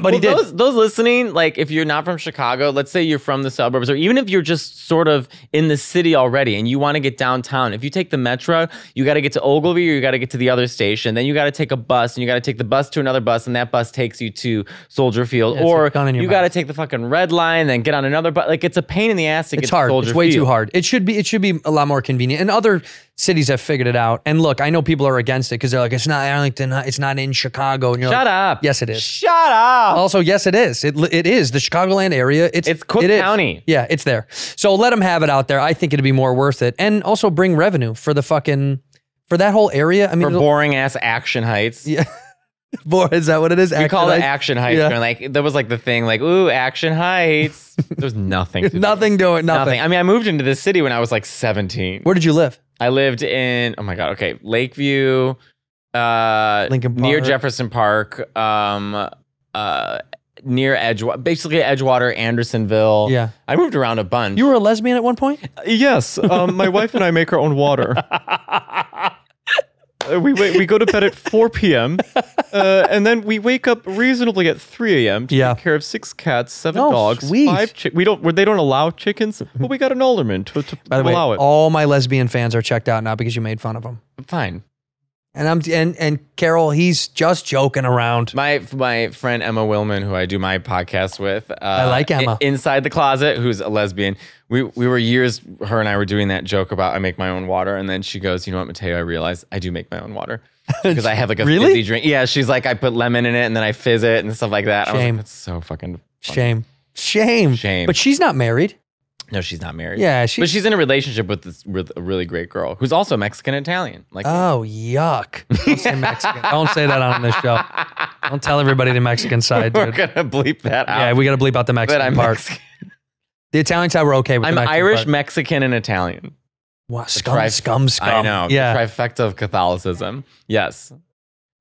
But he did. Those listening, like if you're not from Chicago, let's say you're from the suburbs, or even if you're just sort of in the city already and you want to get downtown, if you take the Metro, you got to get to Ogilvy or you got to get to the other station. Then you got to take a bus and you got to take the bus to another bus and that bus takes you to Soldier Field. Yeah, it's or a gun in your you got to mouth. take the fucking red line, then get on another bus. Like it's a pain in the ass to get It's to hard. Soldier It's way Field. too hard. It should be a lot more convenient. And other cities have figured it out. And look, I know people are against it because they're like, it's not Arlington, it's not in Chicago. And you're Shut like, up. Yes, it is. Shut up. Also, yes, it is. It is the Chicagoland area. It's Cook it is. County. Yeah, it's there. So let them have it out there. I think it'd be more worth it, and also bring revenue for that whole area. I mean, For boring ass Action Heights. yeah. Boy, is that what it is? We call it Heights? Action Heights. Yeah. And like that was like the thing, like, ooh, Action Heights. There's nothing. To do. Nothing doing. Nothing. I mean, I moved into this city when I was like 17. Where did you live? I lived in, oh my God, okay, Lakeview, Lincoln near Park. Jefferson Park, near Edgewater, basically Edgewater, Andersonville. Yeah. I moved around a bunch. You were a lesbian at one point. Yes, my wife and I make our own water. We go to bed at 4 p.m. And then we wake up reasonably at 3 a.m. to Yeah. take care of 6 cats, 7 Oh, dogs, sweet. 5 they don't allow chickens, but we got an alderman to By the way, allow it. all my lesbian fans are checked out now because you made fun of them. Fine. And Carol, he's just joking around. My friend Emma Willman, who I do my podcast with, I like Emma. Inside the Closet, who's a lesbian. We were years. Her and I were doing that joke about I make my own water, and then she goes, "You know what, Mateo? I realize I do make my own water because I have like a Really? fizzy drink." Yeah, she's like, I put lemon in it, and then I fizz it and stuff like that. I was Shame. like, that's so fucking funny. Shame. Shame. But she's not married. No, she's not married. Yeah, but she's in a relationship with a really great girl who's also Mexican Italian. Like, Oh, yuck. Don't say Mexican. Don't say that on this show. Don't tell everybody the Mexican side, we're dude. gonna bleep that out. Yeah, we got to bleep out the that Mexican I'm part. Mexican. The Italian side, we're okay with I'm the Mexican Irish, part. Mexican, and Italian. Wow, The scum. I know. Yeah. The trifecta of Catholicism. Yes.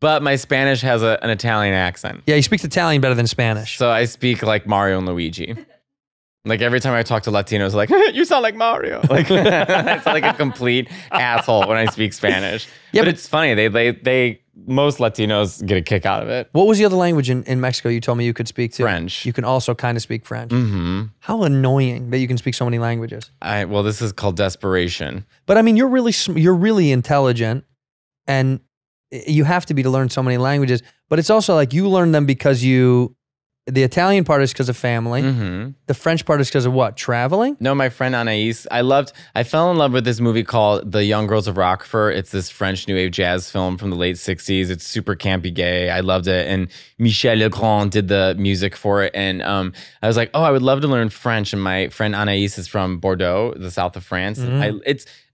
But my Spanish has an Italian accent. Yeah, he speaks Italian better than Spanish. So I speak like Mario and Luigi. Like every time I talk to Latinos, like, you sound like Mario. Like, I sound like a complete asshole when I speak Spanish. Yeah, but but- it's funny. They most Latinos get a kick out of it. What was the other language in Mexico you told me you could speak to? French. You can also kind of speak French. Mm-hmm. How annoying that you can speak so many languages. Well, this is called desperation. But I mean, you're really intelligent, and you have to be to learn so many languages. But it's also like you learn them because the Italian part is because of family. Mm-hmm. The French part is because of what? Traveling? No, my friend Anais, I fell in love with this movie called The Young Girls of Rockford. It's this French new wave jazz film from the late 60s. It's super campy gay. I loved it. And Michel Legrand did the music for it. And I was like, oh, I would love to learn French. And my friend Anais is from Bordeaux, the south of France. Mm-hmm. And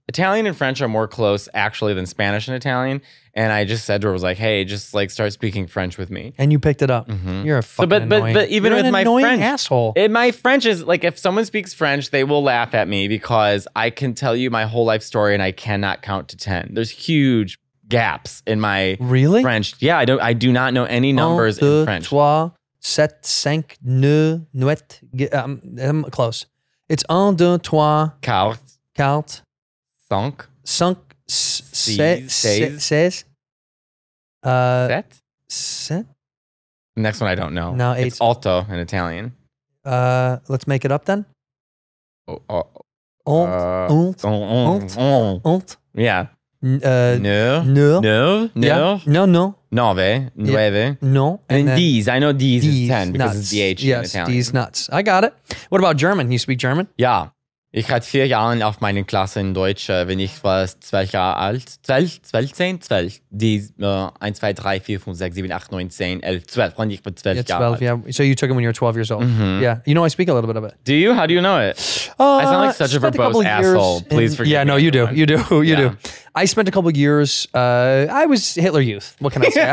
Italian and French are more close actually than Spanish and Italian. And I just said to her, was like, hey, just like start speaking French with me. And you picked it up. You're a fucking annoying. But even You're with an my annoying French, asshole. My French is like, if someone speaks French, they will laugh at me because I can tell you my whole life story and I cannot count to 10. There's huge gaps in my Really? French. Yeah, I do not know any numbers in French. 1, 2, 3, 4, 9, 9. I'm close. It's 1, 2, 3, 4, 4, 5, 5, 6, 6, 6. 7. 7. The next one I don't know. No, it's 8. alto in Italian. Let's make it up then. Ont. Yeah. No. No. Yeah. No. Nove. Nueve. No. And then these. I know these is D's 10 because nuts. it's DH in Yes, Italian. D's nuts. I got it. What about German? You speak German? Ja. Ich hatte 4 Jahre auf meine Klasse in Deutsch, wenn ich war 12 Jahre alt. 12. Die 1, 2, 3, 4, 5, 6, 7, 8, 9, 10, 11, 12. Und ich war 12 Yeah, Jahre 12. alt. Yeah. So you took it when you were 12 years old. Yeah. You know, I speak a little bit of it. Do you? How do you know it? I sound like such a spent verbose couple years asshole. Please in- forgive Yeah, me. no, you do. everyone. You do. You Yeah. do. I spent a couple years. I was Hitler Youth. What can I say?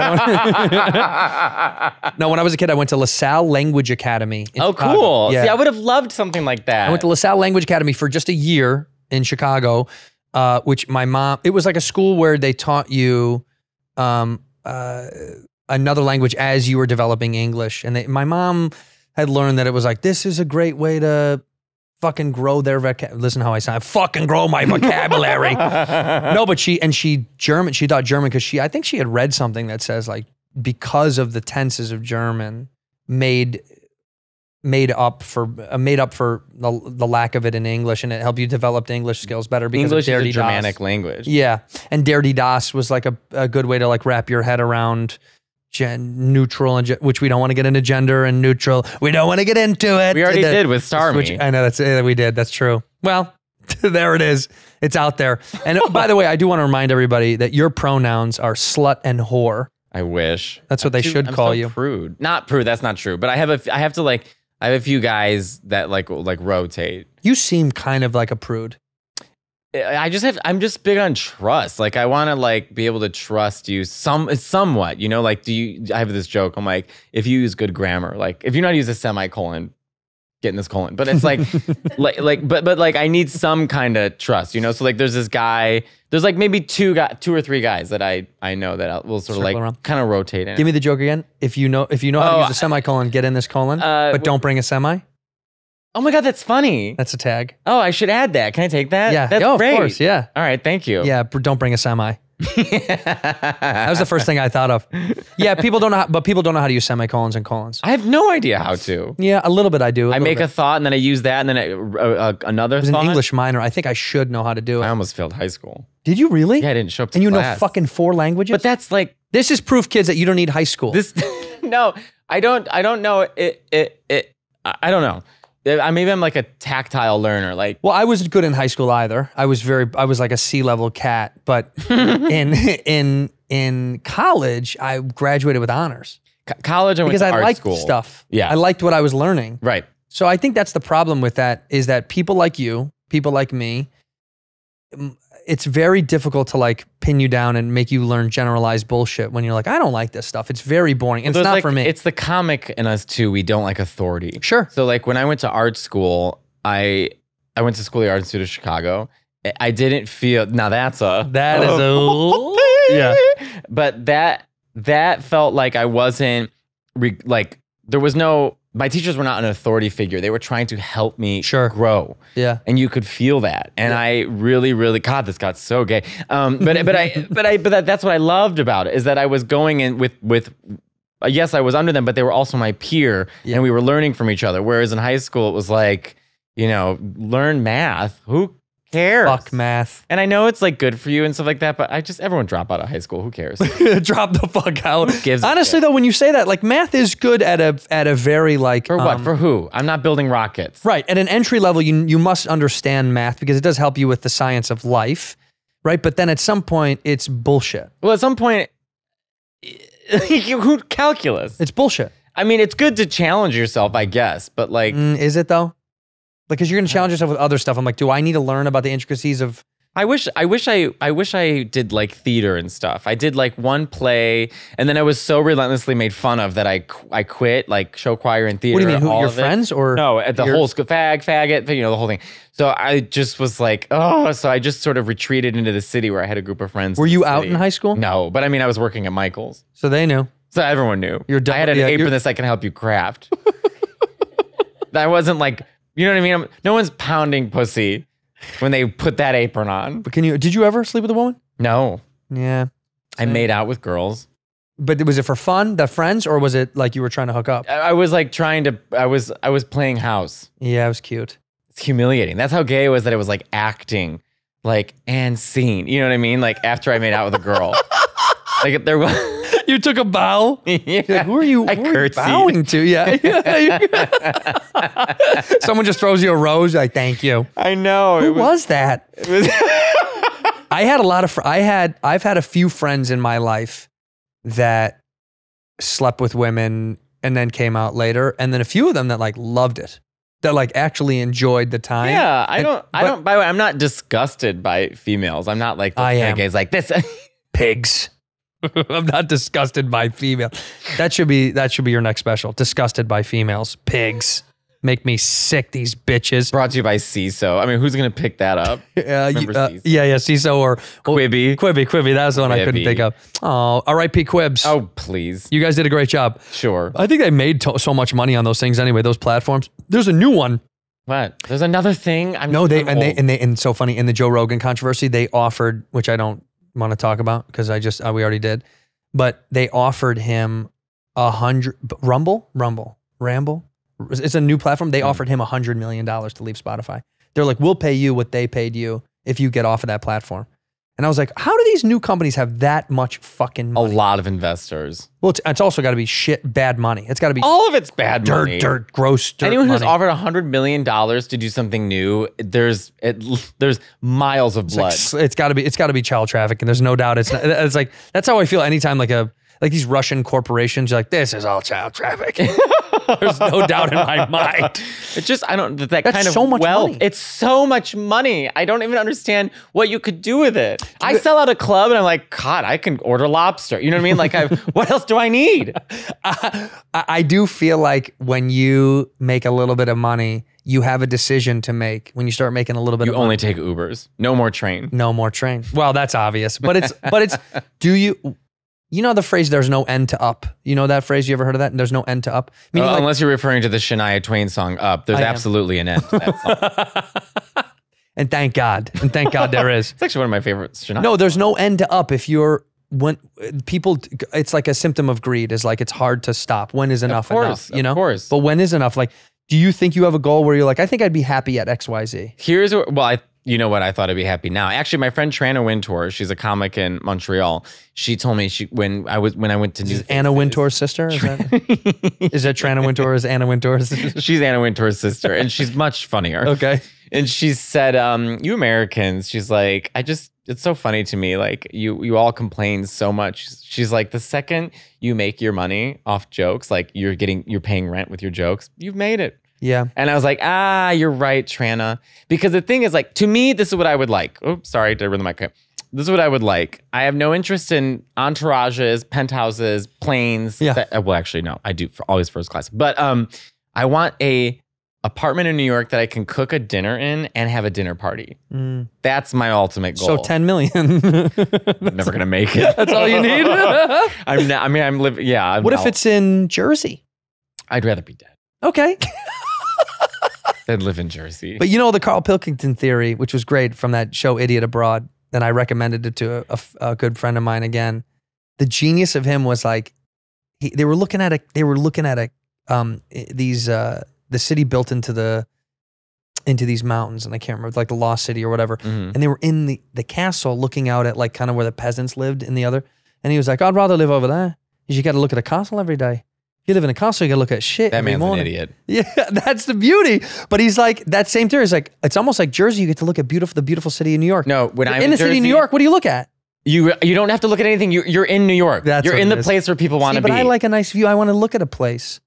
No, when I was a kid, I went to LaSalle Language Academy. In Oh, Chicago. cool. Yeah. See, I would have loved something like that. I went to LaSalle Language Academy for just a year in Chicago, which my mom, it was like a school where they taught you another language as you were developing English. And my mom had learned that it was like, this is a great way to fucking grow their vocabulary. Listen how I sound. Fucking grow my vocabulary. No, but she thought German because I think she had read something that says like, because of the tenses of German made up for the lack of it in English, and it helped you develop the English skills better because English of is a Dirty Germanic Das. language. Yeah, and Dirty Das was like a good way to like wrap your head around neutral and which we don't want to get into gender and neutral. We don't want to get into it. We already did with Starmie. I know we did. That's true. Well, there it is. It's out there. And by the way, I do want to remind everybody that your pronouns are slut and whore. I wish. That's what they should I'm call so you. Prude. Not prude. That's not true. But I have a few guys that like rotate. You seem kind of like a prude. I'm just big on trust. Like I want to like be able to trust you somewhat, you know, like I have this joke. I'm like, if you use good grammar, like if you're not use a semicolon, get in this colon, but it's like, but like I need some kind of trust, you know? So like there's this guy, there's like maybe two or three guys that I know that will sort of like around. kind of rotate in. Give me the joke again. If you know how to use a semicolon, get in this colon, but don't bring a semi. Oh my God, that's funny. That's a tag. Oh, I should add that. Can I take that? Yeah. That's Of great. course. Yeah. All right. Thank you. Yeah. Don't bring a semi. That was the first thing I thought of. Yeah. People don't know how to use semicolons and colons. I have no idea how to. Yeah. A little bit I do. I make a thought and then I use that and then another I was an thought. English minor. I think I should know how to do it. I almost failed high school. Did you really? Yeah, I didn't show up to And you class. know fucking 4 languages? But that's like This is proof, kids, that you don't need high school. this. No, I don't know. I don't know. Maybe I'm like a tactile learner. Like, Well, I wasn't good in high school either. I was like a C-level cat, but in college, I graduated with honors college, I went because to I art liked school. stuff. Yeah. I liked what I was learning. Right. So I think that's the problem with that is that people like you, people like me, it's very difficult to like pin you down and make you learn generalized bullshit when you're like, I don't like this stuff. It's very boring. It's There's not like, for me. It's the comic in us too. We don't like authority. Sure. So like when I went to art school, I went to School of the Art Institute of Chicago. I didn't feel now that's a yeah. But that felt like I wasn't like there was no. My teachers were not an authority figure. They were trying to help me grow. Yeah. And you could feel that. And I really, really, God, this got so gay. But that's what I loved about it is that I was going in with yes, I was under them, but they were also my peer and we were learning from each other. Whereas in high school, it was like, you know, learn math. Who cares? Fuck math. And I know it's like good for you and stuff like that, but everyone drop out of high school. Who cares? Drop the fuck out. gives a Honestly, shit? though, when you say that, like math is good at a very like For what? For who? I'm not building rockets. right at an entry level. You must understand math because it does help you with the science of life, right? But then at some point, it's bullshit. Well, at some point, who calculus? It's bullshit. I mean, it's good to challenge yourself, I guess, but like, Is it though? Because you're gonna challenge yourself with other stuff. I'm like, do I need to learn about the intricacies of I wish I did like theater and stuff. I did like one play, and then I was so relentlessly made fun of that I quit like show choir and theater. What do you mean? all Your of it. friends or no? At the whole school, faggot, the whole thing. So I just was like, so I just sort of retreated into the city where I had a group of friends. Were you out in high school? No, but I mean, I was working at Michael's, So they knew. so everyone knew. You're I had an yeah, apron you're- that I can help you craft. That wasn't like, you know what I mean? No one's pounding pussy when they put that apron on. But did you ever sleep with a woman? No, Yeah. I made out with girls. But was it for fun, the friends, or was it like you were trying to hook up? I was like I was playing house. Yeah, it was cute. It's humiliating. That's how gay it was, that it was like acting, like, and scene. You know what I mean? Like after I made out with a girl. Like there was. You took a bow? Yeah. Like, who are you curtsied. bowing to? Yeah. Someone just throws you a rose, like, thank you. I know. Who was that? It was I had a lot of, I've had a few friends in my life that slept with women and then came out later. And then a few of them that like loved it, that like actually enjoyed the time. Yeah, I And- don't, by the way, I'm not disgusted by females. I'm not like, I am. gays like this. Pigs. I'm not disgusted by female. That should be your next special. Disgusted by females. Pigs. Make me sick, these bitches. Brought to you by CISO. I mean, who's going to pick that up? Remember CISO? Yeah, CISO or Quibi. Quibi. That's the one I couldn't Quibi. think of. Oh, R.I.P. Quibs. Oh, please. You guys did a great job. Sure. I think they made so much money on those things anyway, those platforms. There's a new one. What? There's another thing? And so funny, in the Joe Rogan controversy, they offered, which I don't want to talk about because we already did, but they offered him Ramble. It's a new platform. They offered him $100 million to leave Spotify. They're like, we'll pay you what they paid you if you get off of that platform. And I was like, how do these new companies have that much fucking money? A lot of investors. Well, it's also got to be bad money. It's got to be all of it's bad money. Gross dirt. Anyone who's money. offered $100 million to do something new, there's miles of blood. It's got to be child trafficking. There's no doubt. It's like that's how I feel anytime like these Russian corporations are like, this is all child trafficking. There's no doubt in my mind. It's just that's kind of so much wealth. money. It's so much money. I don't even understand what you could do with it. I sell at a club and I'm like, God, I can order lobster. You know what I mean? Like, what else do I need? I do feel like when you make a little bit of money, you have a decision to make. When you start making a little bit of money. You only take Ubers. No more train. No more train. Well, that's obvious. But it's do you know the phrase, there's no end to up? You know that phrase? You ever heard of that? There's no end to up? Meaning like, unless you're referring to the Shania Twain song Up. There's absolutely an end to that song. And thank God. And thank God there is. It's actually one of my favorites. Shania. No, there's no end to up. When people, it's like a symptom of greed, is like, it's hard to stop. When is enough enough? You know? Of course. But when is enough? Like, do you think you have a goal where you're like, I think I'd be happy at XYZ? You know what? I thought I'd be happy now. Actually, my friend Trana Wintour, she's a comic in Montreal. She told me when I went to New Faces. Anna Wintour's sister? Is that Trana Wintour? Is Anna Wintour's sister? She's Anna Wintour's sister, and she's much funnier. Okay. And she said, you Americans, she's like, it's so funny to me. Like you all complain so much. She's like, the second you make your money off jokes, like you're paying rent with your jokes, you've made it. Yeah. And I was like, you're right, Trana. Because the thing is, like, to me, this is what I would like. Oops, sorry, did I ruin the mic? Okay. This is what I would like. I have no interest in entourages, penthouses, planes. Yeah. Well, actually, no, I do always first class. But I want a apartment in New York that I can cook a dinner in and have a dinner party. That's my ultimate goal. So 10 million. I'm never gonna make it. That's all you need? What if it's in Jersey? I'd rather be dead Okay. than live in Jersey. But you know the Carl Pilkington theory, which was great from that show Idiot Abroad, and I recommended it to a good friend of mine again. The genius of him was like, they were looking at the city built into these mountains, and I can't remember, like the Lost City or whatever. And they were in the castle looking out at like kind of where the peasants lived in the other. And he was like, I'd rather live over there. Because you got to look at a castle every day. If you live in a castle, you got to look at shit that every man's morning. an idiot. Yeah, that's the beauty. But he's like, that same theory is like, it's almost like Jersey. You get to look at the beautiful city of New York. No, when I'm in the city of New York, what do you look at? You don't have to look at anything. You're in New York. That's you're what in it the is. place where people want to be. But I like a nice view. I want to look at a place.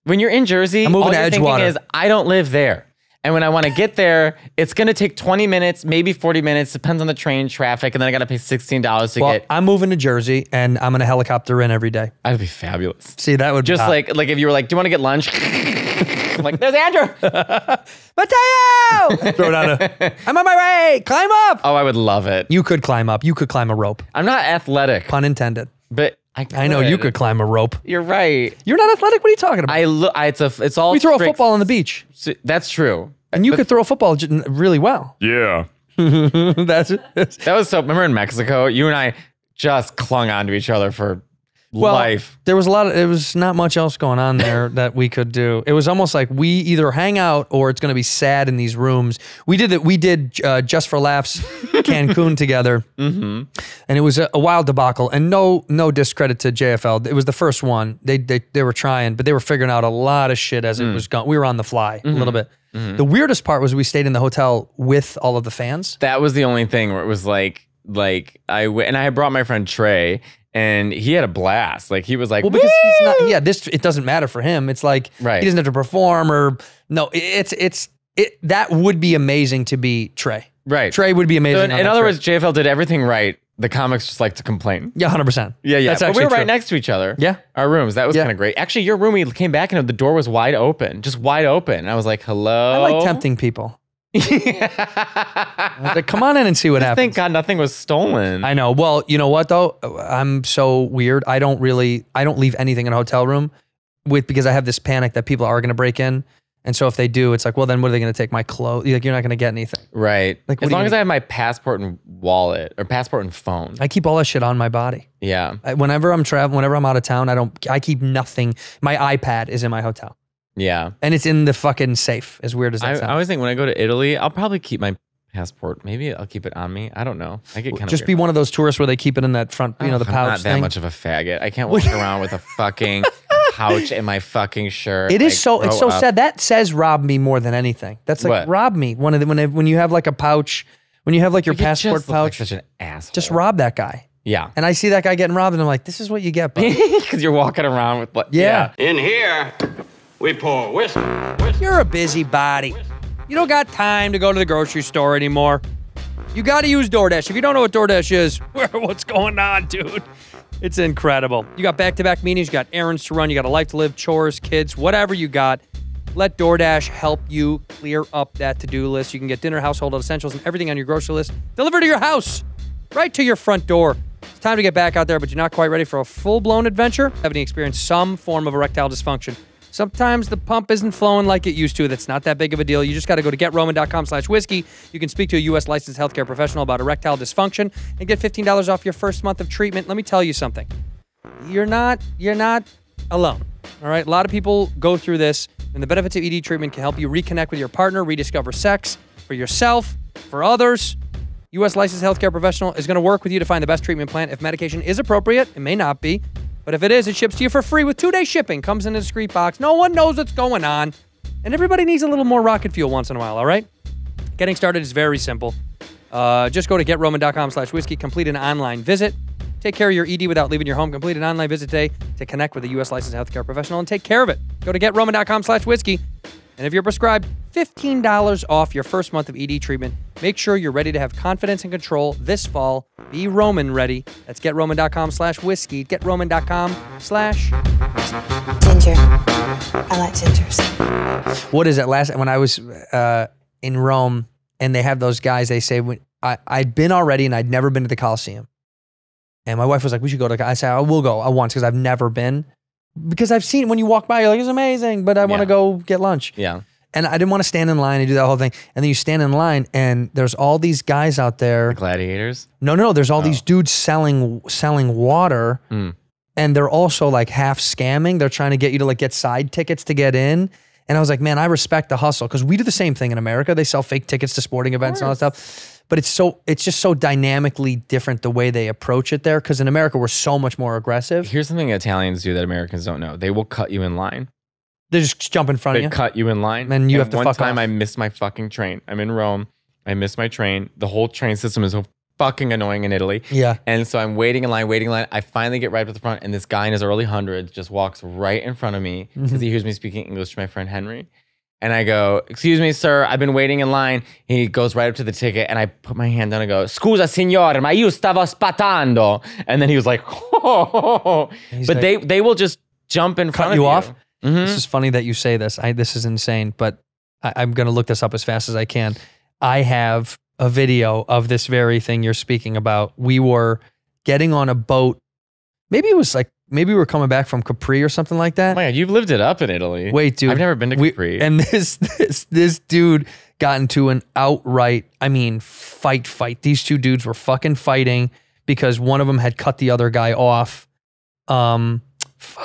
When you're in Jersey, I'm moving all to you're thinking Edgewater. is, I don't live there. And when I want to get there, it's going to take 20 minutes, maybe 40 minutes, depends on the train traffic. And then I got to pay $16 to get. I'm moving to Jersey and I'm going to helicopter in every day. That'd be fabulous. See, that would Just like if you were like, do you want to get lunch? I'm like, there's Andrew. Mateo! Throw down I'm on my way. Climb up. Oh, I would love it. You could climb up. You could climb a rope. I'm not athletic, Pun intended. but I know you could climb a rope. You're right. You're not athletic. What are you talking about? It's all. We throw a straight- football on the beach. That's true. And you could throw a football really well. Yeah. That's That was so. Remember in Mexico, you and I just clung on to each other for life. There was there was not much else going on there that we could do. It was almost like we either hang out or it's going to be sad in these rooms. We did Just for Laughs Cancun together, and it was a wild debacle. And no discredit to JFL. It was the first one. They were trying, but they were figuring out a lot of shit as it was going. We were on the fly a little bit. The weirdest part was we stayed in the hotel with all of the fans. That was the only thing where it was like I had brought my friend Trey. And he had a blast. Like he was like, well, because he's not. Yeah, it doesn't matter for him. It's like he doesn't have to perform or no. That would be amazing to be Trey. Right. Trey would be amazing. So in other words, JFL did everything right. The comics just like to complain. Yeah, 100%. Yeah. That's but we actually were right true. next to each other. Yeah. Our rooms. That was kind of great. Actually, your room, we came back and the door was wide open, just wide open. And I was like, hello. I like tempting people. I was like, come on in and see what happens. Thank God nothing was stolen. I know. Well, you know what though? I'm so weird. I don't leave anything in a hotel room because I have this panic that people are going to break in. And so if they do, it's like, well, then what are they going to take my clothes? Like, you're not going to get anything. Right. Like, as long as I have my passport and wallet or passport and phone. I keep all that shit on my body. Yeah. Whenever I'm traveling, whenever I'm out of town, I keep nothing. My iPad is in my hotel. Yeah. And it's in the fucking safe, as weird as that I sounds. always think when I go to Italy, I'll probably keep my passport. Maybe I'll keep it on me. I don't know. I get kind of just be one of those tourists where they keep it in that front, the pouch I'm not that thing. much of a faggot. I can't walk around with a fucking pouch in my fucking shirt. It is Like, it's grow so up. sad. That says rob me more than anything. That's like What? rob me. When you have like a pouch, when you have like your You just passport look like pouch, such an asshole. just rob that guy. Yeah. And I see that guy getting robbed, and I'm like, this is what you get, bud. Because you're walking around with like, Yeah. In here, we pour whiskey. You're a busybody. You don't got time to go to the grocery store anymore. You got to use DoorDash. If you don't know what DoorDash is, what's going on, dude? It's incredible. You got back-to-back meetings, you got errands to run, you got a life to live, chores, kids, whatever you got. Let DoorDash help you clear up that to-do list. You can get dinner, household essentials, and everything on your grocery list delivered to your house, right to your front door. It's time to get back out there, but you're not quite ready for a full-blown adventure? Haven't you experienced some form of erectile dysfunction? Sometimes the pump isn't flowing like it used to. That's not that big of a deal. You just got to go to GetRoman.com/whiskey. You can speak to a U.S. licensed healthcare professional about erectile dysfunction and get $15 off your first month of treatment. Let me tell you something. You're not alone. All right? A lot of people go through this, and the benefits of ED treatment can help you reconnect with your partner, rediscover sex for yourself, for others. U.S. licensed healthcare professional is going to work with you to find the best treatment plan. If medication is appropriate, it may not be. But if it is, it ships to you for free with 2-day shipping. Comes in a discreet box. No one knows what's going on. And everybody needs a little more rocket fuel once in a while, all right? Getting started is very simple. Just go to GetRoman.com/whiskey. Complete an online visit. Take care of your ED without leaving your home. Complete an online visit today to connect with a U.S. licensed healthcare professional and take care of it. Go to GetRoman.com/whiskey. And if you're prescribed $15 off your first month of ED treatment, make sure you're ready to have confidence and control this fall. Be Roman ready. That's GetRoman.com/whiskey. GetRoman.com/whiskey. Ginger. I like gingers. What is it? When I was in Rome and they have those guys, they say, I'd been already and I'd never been to the Colosseum. And my wife was like, we should go to, I said, I will go. I once because I've never been. Because I've seen when you walk by, you're like, it's amazing, but I want to go get lunch. Yeah. And I didn't want to stand in line and do that whole thing. And then you stand in line and there's all these guys out there. Gladiators? No. There's all these dudes selling water. And they're also like half scamming. They're trying to get you to like get side tickets to get in. And I was like, man, I respect the hustle because we do the same thing in America. They sell fake tickets to sporting events and all that stuff. But it's just so dynamically different the way they approach it there. Because in America, we're so much more aggressive. Here's something Italians do that Americans don't know. They will cut you in line. They just jump in front of They you. cut you in line. Then you have to one fuck time off. I missed my fucking train. I'm in Rome. I missed my train. The whole train system is so fucking annoying in Italy. Yeah. And so I'm waiting in line. I finally get right up to the front, and this guy in his early hundreds just walks right in front of me because he hears me speaking English to my friend Henry. And I go, excuse me, sir, I've been waiting in line. He goes right up to the ticket and I put my hand down and go, scusa signore, ma io stavo spatando. And then he was like, oh. But like, they will just jump in front cut of you you. off. Mhm. This is funny that you say this. This is insane, but I'm going to look this up as fast as I can. I have a video of this very thing you're speaking about. We were getting on a boat. Maybe we were coming back from Capri or something like that. Oh my God, you've lived it up in Italy. Wait, dude. I've never been to Capri. And this dude got into an outright, fight. These two dudes were fucking fighting because one of them had cut the other guy off. I'm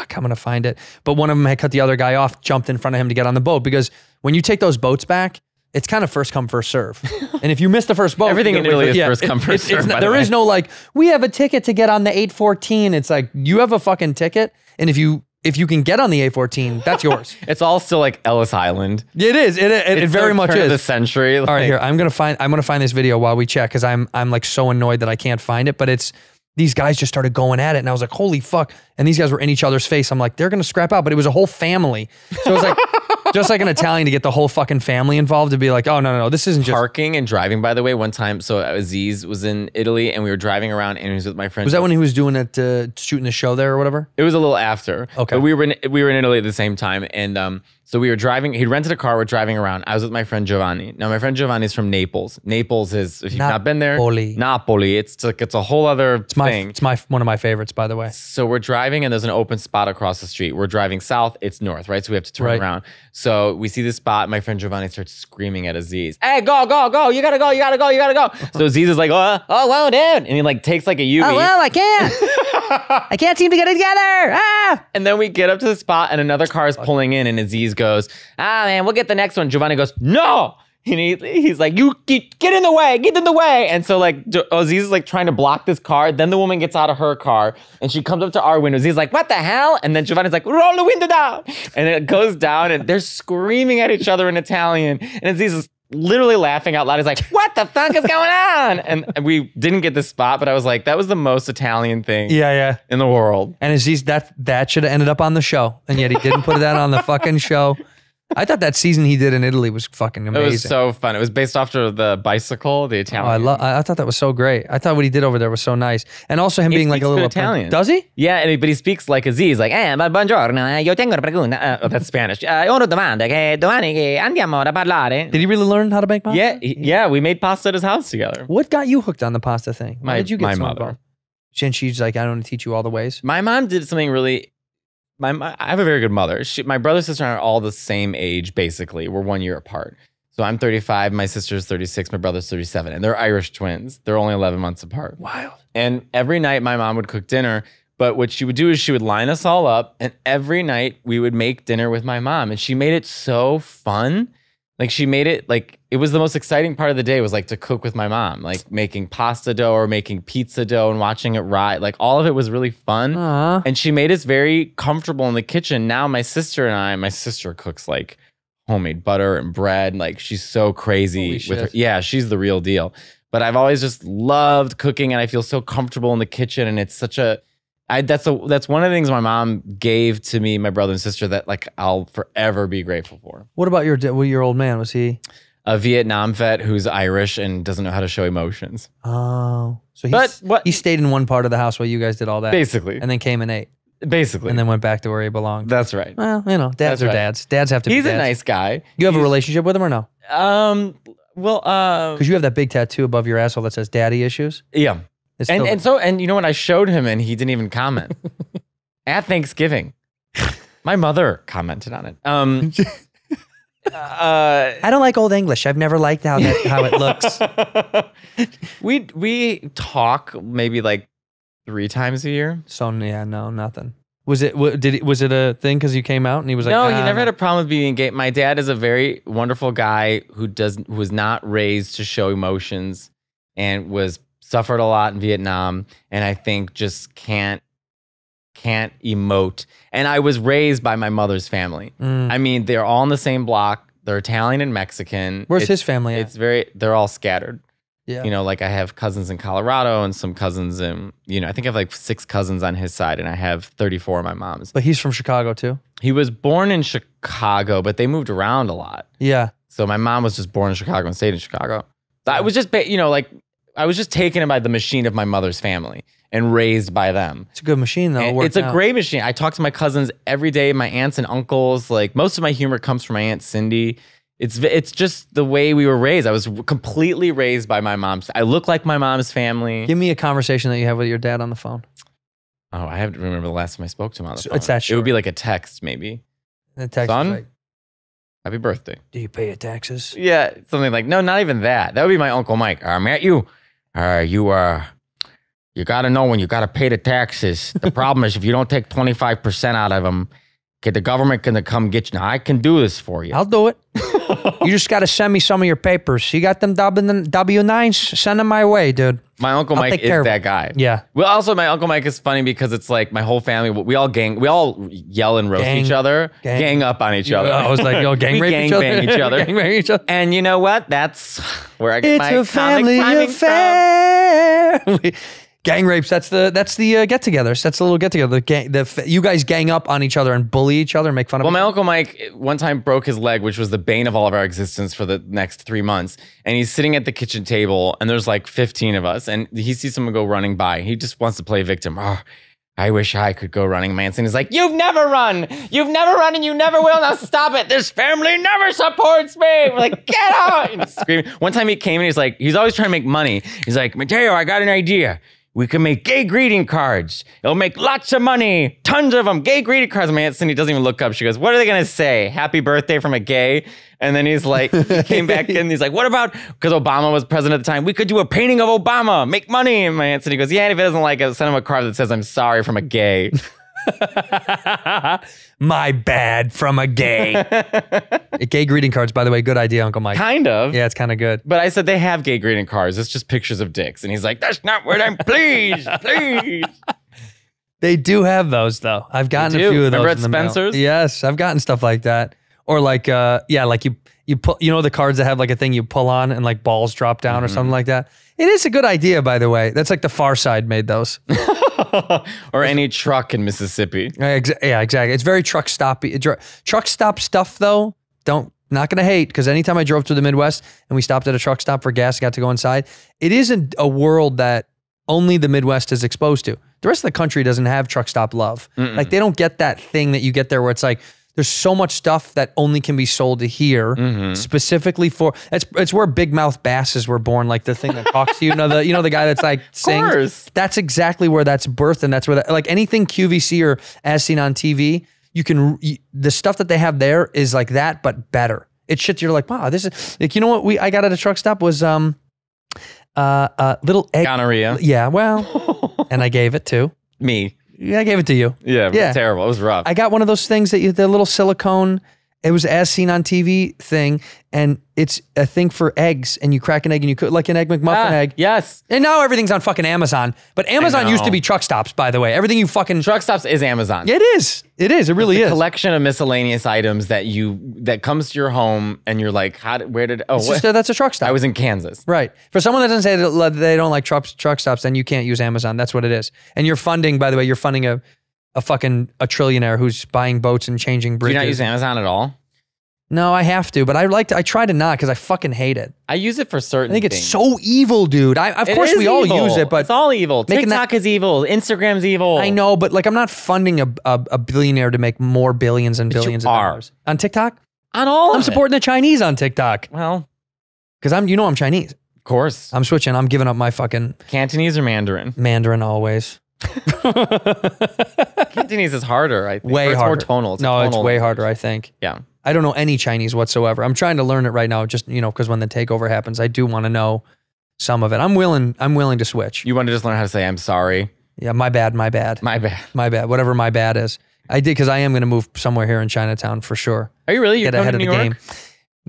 going to find it. But one of them had cut the other guy off, jumped in front of him to get on the boat. Because when you take those boats back, it's kind of first come, first serve. And if you miss the first boat, Everything in Italy is first come, first serve. There is no like, we have a ticket to get on the 814. It's like, you have a fucking ticket. And if you can get on the 814, that's yours. It's all still like Ellis Island. It is. It very much turn is. of the century. All right, here. I'm gonna find this video while we check because I'm like so annoyed that I can't find it. But it's these guys just started going at it, and I was like, holy fuck! And these guys were in each other's face. I'm like, they're gonna scrap out, but it was a whole family. So it was like just like an Italian to get the whole fucking family involved to be like, oh no, this isn't just Parking and driving, by the way, one time, so Aziz was in Italy and we were driving around and he was with my friend. Was that when he was doing it, shooting the show there or whatever? It was a little after. Okay. But we were in Italy at the same time. And so we were driving, he'd rented a car, we're driving around. I was with my friend Giovanni. Now my friend Giovanni is from Naples. Naples is, if you've not been there, Napoli. It's a whole other thing. It's one of my favorites, by the way. So we're driving and there's an open spot across the street. We're driving south, it's north, right? So we have to turn around. So we see this spot. My friend Giovanni starts screaming at Aziz, hey, go. You gotta go. So Aziz is like, oh, well, dude. And he like takes like a U-V. Oh, well, I can't. I can't seem to get it together. Ah! And then we get up to the spot and another car is pulling in and Aziz goes, man, we'll get the next one. Giovanni goes, no. And he's like, you get in the way. And so like Aziz is like trying to block this car. Then the woman gets out of her car and she comes up to our windows. He's like, what the hell? And then Giovanni's like, roll the window down. And it goes down and they're screaming at each other in Italian. And Aziz is literally laughing out loud. He's like, what the fuck is going on? And we didn't get this spot, but I was like, that was the most Italian thing in the world. And Aziz, that should have ended up on the show. And yet he didn't put that on the fucking show. I thought that season he did in Italy was fucking amazing. It was so fun. It was based off of the bicycle, the Italian. I thought that was so great. I thought what he did over there was so nice. And also him being like a little Italian. Does he? Yeah, but he speaks like Aziz, like, buongiorno, io tengo una pregunta. Oh, that's Spanish. Una domanda che domani che andiamo a parlare. Did he really learn how to make pasta? Yeah, we made pasta at his house together. What got you hooked on the pasta thing? Why did you get my so mother. involved? And she's like, I don't want to teach you all the ways. My mom did something really. I have a very good mother. My brother and sister are all the same age, basically. We're 1 year apart. So I'm 35, my sister's 36, my brother's 37, and they're Irish twins. They're only 11 months apart. Wild. And every night my mom would cook dinner, but what she would do is she would line us all up, and every night we would make dinner with my mom, and she made it so fun. Like she made it like it was the most exciting part of the day was like to cook with my mom, like making pasta dough or making pizza dough and watching it ride. Like all of it was really fun. Aww. And she made us very comfortable in the kitchen. Now my sister cooks like homemade butter and bread. Like she's so crazy with her. Yeah, she's the real deal. But I've always just loved cooking and I feel so comfortable in the kitchen. And it's such that's one of the things my mom gave to me, my brother and sister, that like I'll forever be grateful for. What about your old man? Was he a Vietnam vet who's Irish and doesn't know how to show emotions? Oh, so he he stayed in one part of the house while you guys did all that, basically, and then came and ate, basically, and then went back to where he belonged. That's right. Well, dads That's are right. dads. Dads have to. He's be dads. a nice guy. You have a relationship with him or no? Because you have that big tattoo above your asshole that says "Daddy Issues." Yeah. It's And you know what? I showed him and he didn't even comment. At Thanksgiving, my mother commented on it. I don't like Old English. I've never liked how it looks. We talk maybe like 3 times a year. So yeah, no, nothing. Was it a thing because you came out and he was like, no, he never had a problem with being gay. My dad is a very wonderful guy who was not raised to show emotions and suffered a lot in Vietnam, and I think just can't emote. And I was raised by my mother's family. I mean, they're all in the same block. They're Italian and Mexican. Where's his family at? They're all scattered. Yeah. You know, like I have cousins in Colorado and some cousins in, you know, I think I have like 6 cousins on his side and I have 34 on my mom's. But he's from Chicago too. He was born in Chicago, but they moved around a lot. Yeah. So my mom was just born in Chicago and stayed in Chicago. So I was just, you know, like I was just taken by the machine of my mother's family and raised by them. It's a good machine though. It's a great machine. I talk to my cousins every day, my aunts and uncles. Like most of my humor comes from my Aunt Cindy. It's just the way we were raised. I was completely raised by my mom's. I look like my mom's family. Give me a conversation that you have with your dad on the phone. Oh, I have to remember the last time I spoke to him on the phone. It's that It short. would be like a text, maybe. The text Son? is like, Happy birthday. do you pay your taxes? Yeah, something like, no, not even that. That would be my Uncle Mike. Matt, you got to know when you got to pay the taxes. The problem is if you don't take 25% out of them, the government can come get you. Now, I can do this for you. I'll do it. You just got to send me some of your papers. You got them W-9s? Send them my way, dude. My Uncle I'll Mike take care is of that it. guy. Yeah. Well, also my Uncle Mike is funny because it's like my whole family. We all yell and roast each other, gang up on each other. I was like, yo, gang We rape each other. gangbang each other. Gang rape each other. And you know what? That's where I get It's my a comic family timing affair. Gang rapes. That's the get-togethers. That's the little get-together. You guys gang up on each other and bully each other and make fun of. Well, my each Uncle Mike one time broke his leg, which was the bane of all of our existence for the next 3 months. And he's sitting at the kitchen table, and there's like 15 of us, and he sees someone go running by. He just wants to play victim. Oh, I wish I could go running. Manson is like, you've never run, and you never will. Now stop it. This family never supports me. We're like, get out! And screaming. One time he came and he's always trying to make money. He's like, Mateo, I got an idea. We can make gay greeting cards. It'll make lots of money. Tons of them. Gay greeting cards. My Aunt Cindy doesn't even look up. She goes, what are they going to say? Happy birthday from a gay? And then he's like, he came back in. He's like, what about, because Obama was president at the time, we could do a painting of Obama. Make money. And my Aunt Cindy goes, yeah, and if he doesn't like it, send him a card that says, I'm sorry from a gay. My bad from a gay. Gay greeting cards, by the way, good idea, Uncle Mike. Kind of. Yeah, it's kind of good. But I said, they have gay greeting cards. It's just pictures of dicks. And he's like, that's not what I'm, please. They do have those though. I've gotten They a do. few of those. Remember at in the mail. Spencer's? Yes, I've gotten stuff like that. Or like, like you pull, you know, the cards that have like a thing you pull on and like balls drop down or something like that. It is a good idea, by the way. That's like the Far Side made those. Or any truck in Mississippi. Yeah, exactly. It's very truck stop stuff though. Not gonna hate, because anytime I drove through the Midwest and we stopped at a truck stop for gas, got to go inside. It isn't a world that only the Midwest is exposed to. The rest of the country doesn't have truck stop love. Like they don't get that thing that you get there where it's like there's so much stuff that only can be sold to here specifically for. It's where big mouth basses were born. Like the thing that talks to you. You know the guy that's like sings. course. That's exactly where that's birthed, and that's where like anything QVC or as seen on TV. The stuff that they have there is like that, but better. It's shit you're like, wow, this is like, you know what I got at a truck stop was little egg. Gonorrhea. Yeah, well, and I gave it to Me. Yeah, I gave it to you. Yeah, Yeah. terrible. It was rough. I got one of those things that the little silicone. It was as seen on TV thing, and it's a thing for eggs, and you crack an egg and you cook like an egg McMuffin egg. Yes. And now everything's on fucking Amazon. But Amazon know. used to be truck stops, by the way. Everything you fucking Truck stops is Amazon. Yeah, it is. It is. It really is. Collection of miscellaneous items that comes to your home and you're like, It's just that's a truck stop. I was in Kansas. Right. For someone that doesn't say that they don't like truck stops, then you can't use Amazon. That's what it is. And you're funding, by the way, a trillionaire who's buying boats and changing Do bridges. you not use Amazon at all? No, I have to, but I try to not because I fucking hate it. I use it for certain I think it's things. so evil, dude. Of It course is we all evil. use it, but it's all evil. making TikTok is evil. Instagram's evil. I know, but like I'm not funding a billionaire to make more billions and But you billions of are. dollars. On TikTok? On all I'm of supporting the Chinese on TikTok. Well, Because I'm Chinese. of course. I'm switching. I'm giving up my fucking Cantonese or Mandarin? Mandarin always. Cantonese is harder, I think. Way Or it's harder. more tonal. It's a No, it's tonal way language. harder, I think. Yeah. I don't know any Chinese whatsoever. I'm trying to learn it right now, just because when the takeover happens, I do want to know some of it. I'm willing to switch. You want to just learn how to say I'm sorry? Yeah, my bad. My bad. Whatever my bad is. I did because I am going to move somewhere here in Chinatown for sure. Are you really? You're Get ahead of coming the to New York? game.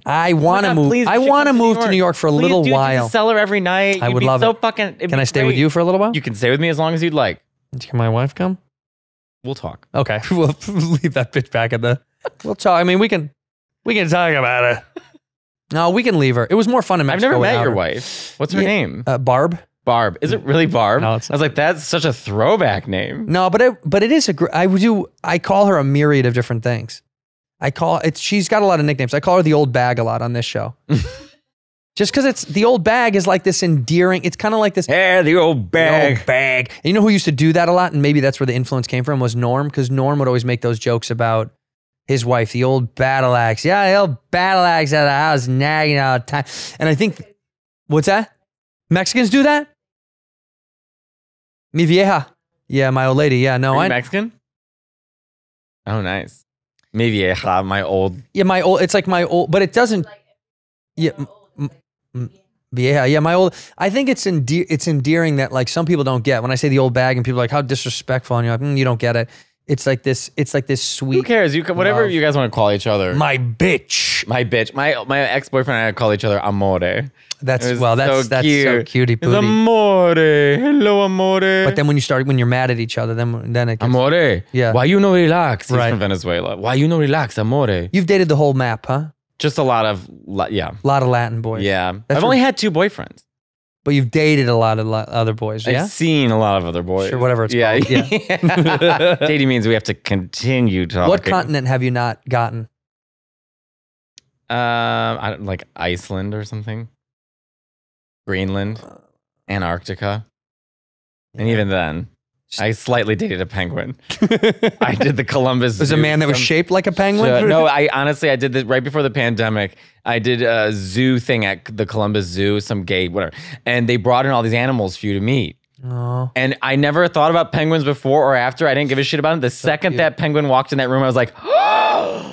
I want to God, move. please, I you should want to come move to New York for a little Do while. the cellar every night. I You'd would be love so it. fucking. it'd Can be I stay with great. you for a little while? You can stay with me as long as you'd like. Can my wife come? We'll talk. Okay, we'll leave that bitch back at the. We'll talk. I mean, we can talk about it. No, we can leave her. It was more fun in I've Mexico. never met without your her. wife. What's her name? Barb. Barb. Is it really Barb? No, it's I was like, that's such a throwback name. No, but it is I call her a myriad of different things. She's got a lot of nicknames. I call her the old bag a lot on this show. Just because it's the old bag is like this endearing. It's kind of like this. Hey, the old bag. The old bag. And you know who used to do that a lot, and maybe that's where the influence came from, was Norm, because Norm would always make those jokes about his wife, the old battle axe. Yeah, the old battle axe out of the house, nagging all the time. And I think, what's that? Mexicans do that? Mi vieja. Yeah, my old lady. Yeah, no, Are you Mexican? Oh, nice. Mi vieja, my old. Yeah, my old. It's like my old, but it doesn't. Yeah. Vieja. Yeah, my old. I think it's endearing that like some people don't get when I say the old bag and people are like, how disrespectful, and you're like, you don't get it. It's like this sweet. Who cares? Whatever love. you guys want to call each other. My bitch. My bitch. My ex-boyfriend and I call each other amore. That's It was so cutie It's pootie. amore. Hello, amore. But then when you're mad at each other, then it gets, Amore. Yeah. Why you no relax? He's Right. from Venezuela. Why you no relax, amore? You've dated the whole map, huh? Just a lot of, yeah. A lot of Latin boys. Yeah. That's I've only had 2 boyfriends. But you've dated a lot of other boys, yeah? I've seen a lot of other boys. Sure, whatever it's yeah. called. Yeah. Dating means we have to continue talking. What continent have you not gotten? I don't, like Iceland or something. Greenland, Antarctica. And even then, I slightly dated a penguin. I did the Columbus It was a Zoo man that was shaped like a penguin? No, I honestly did this right before the pandemic. I did a zoo thing at the Columbus Zoo, some gay, whatever. And they brought in all these animals for you to meet. Oh. And I never thought about penguins before or after. I didn't give a shit about it. The second that penguin walked in that room, I was like,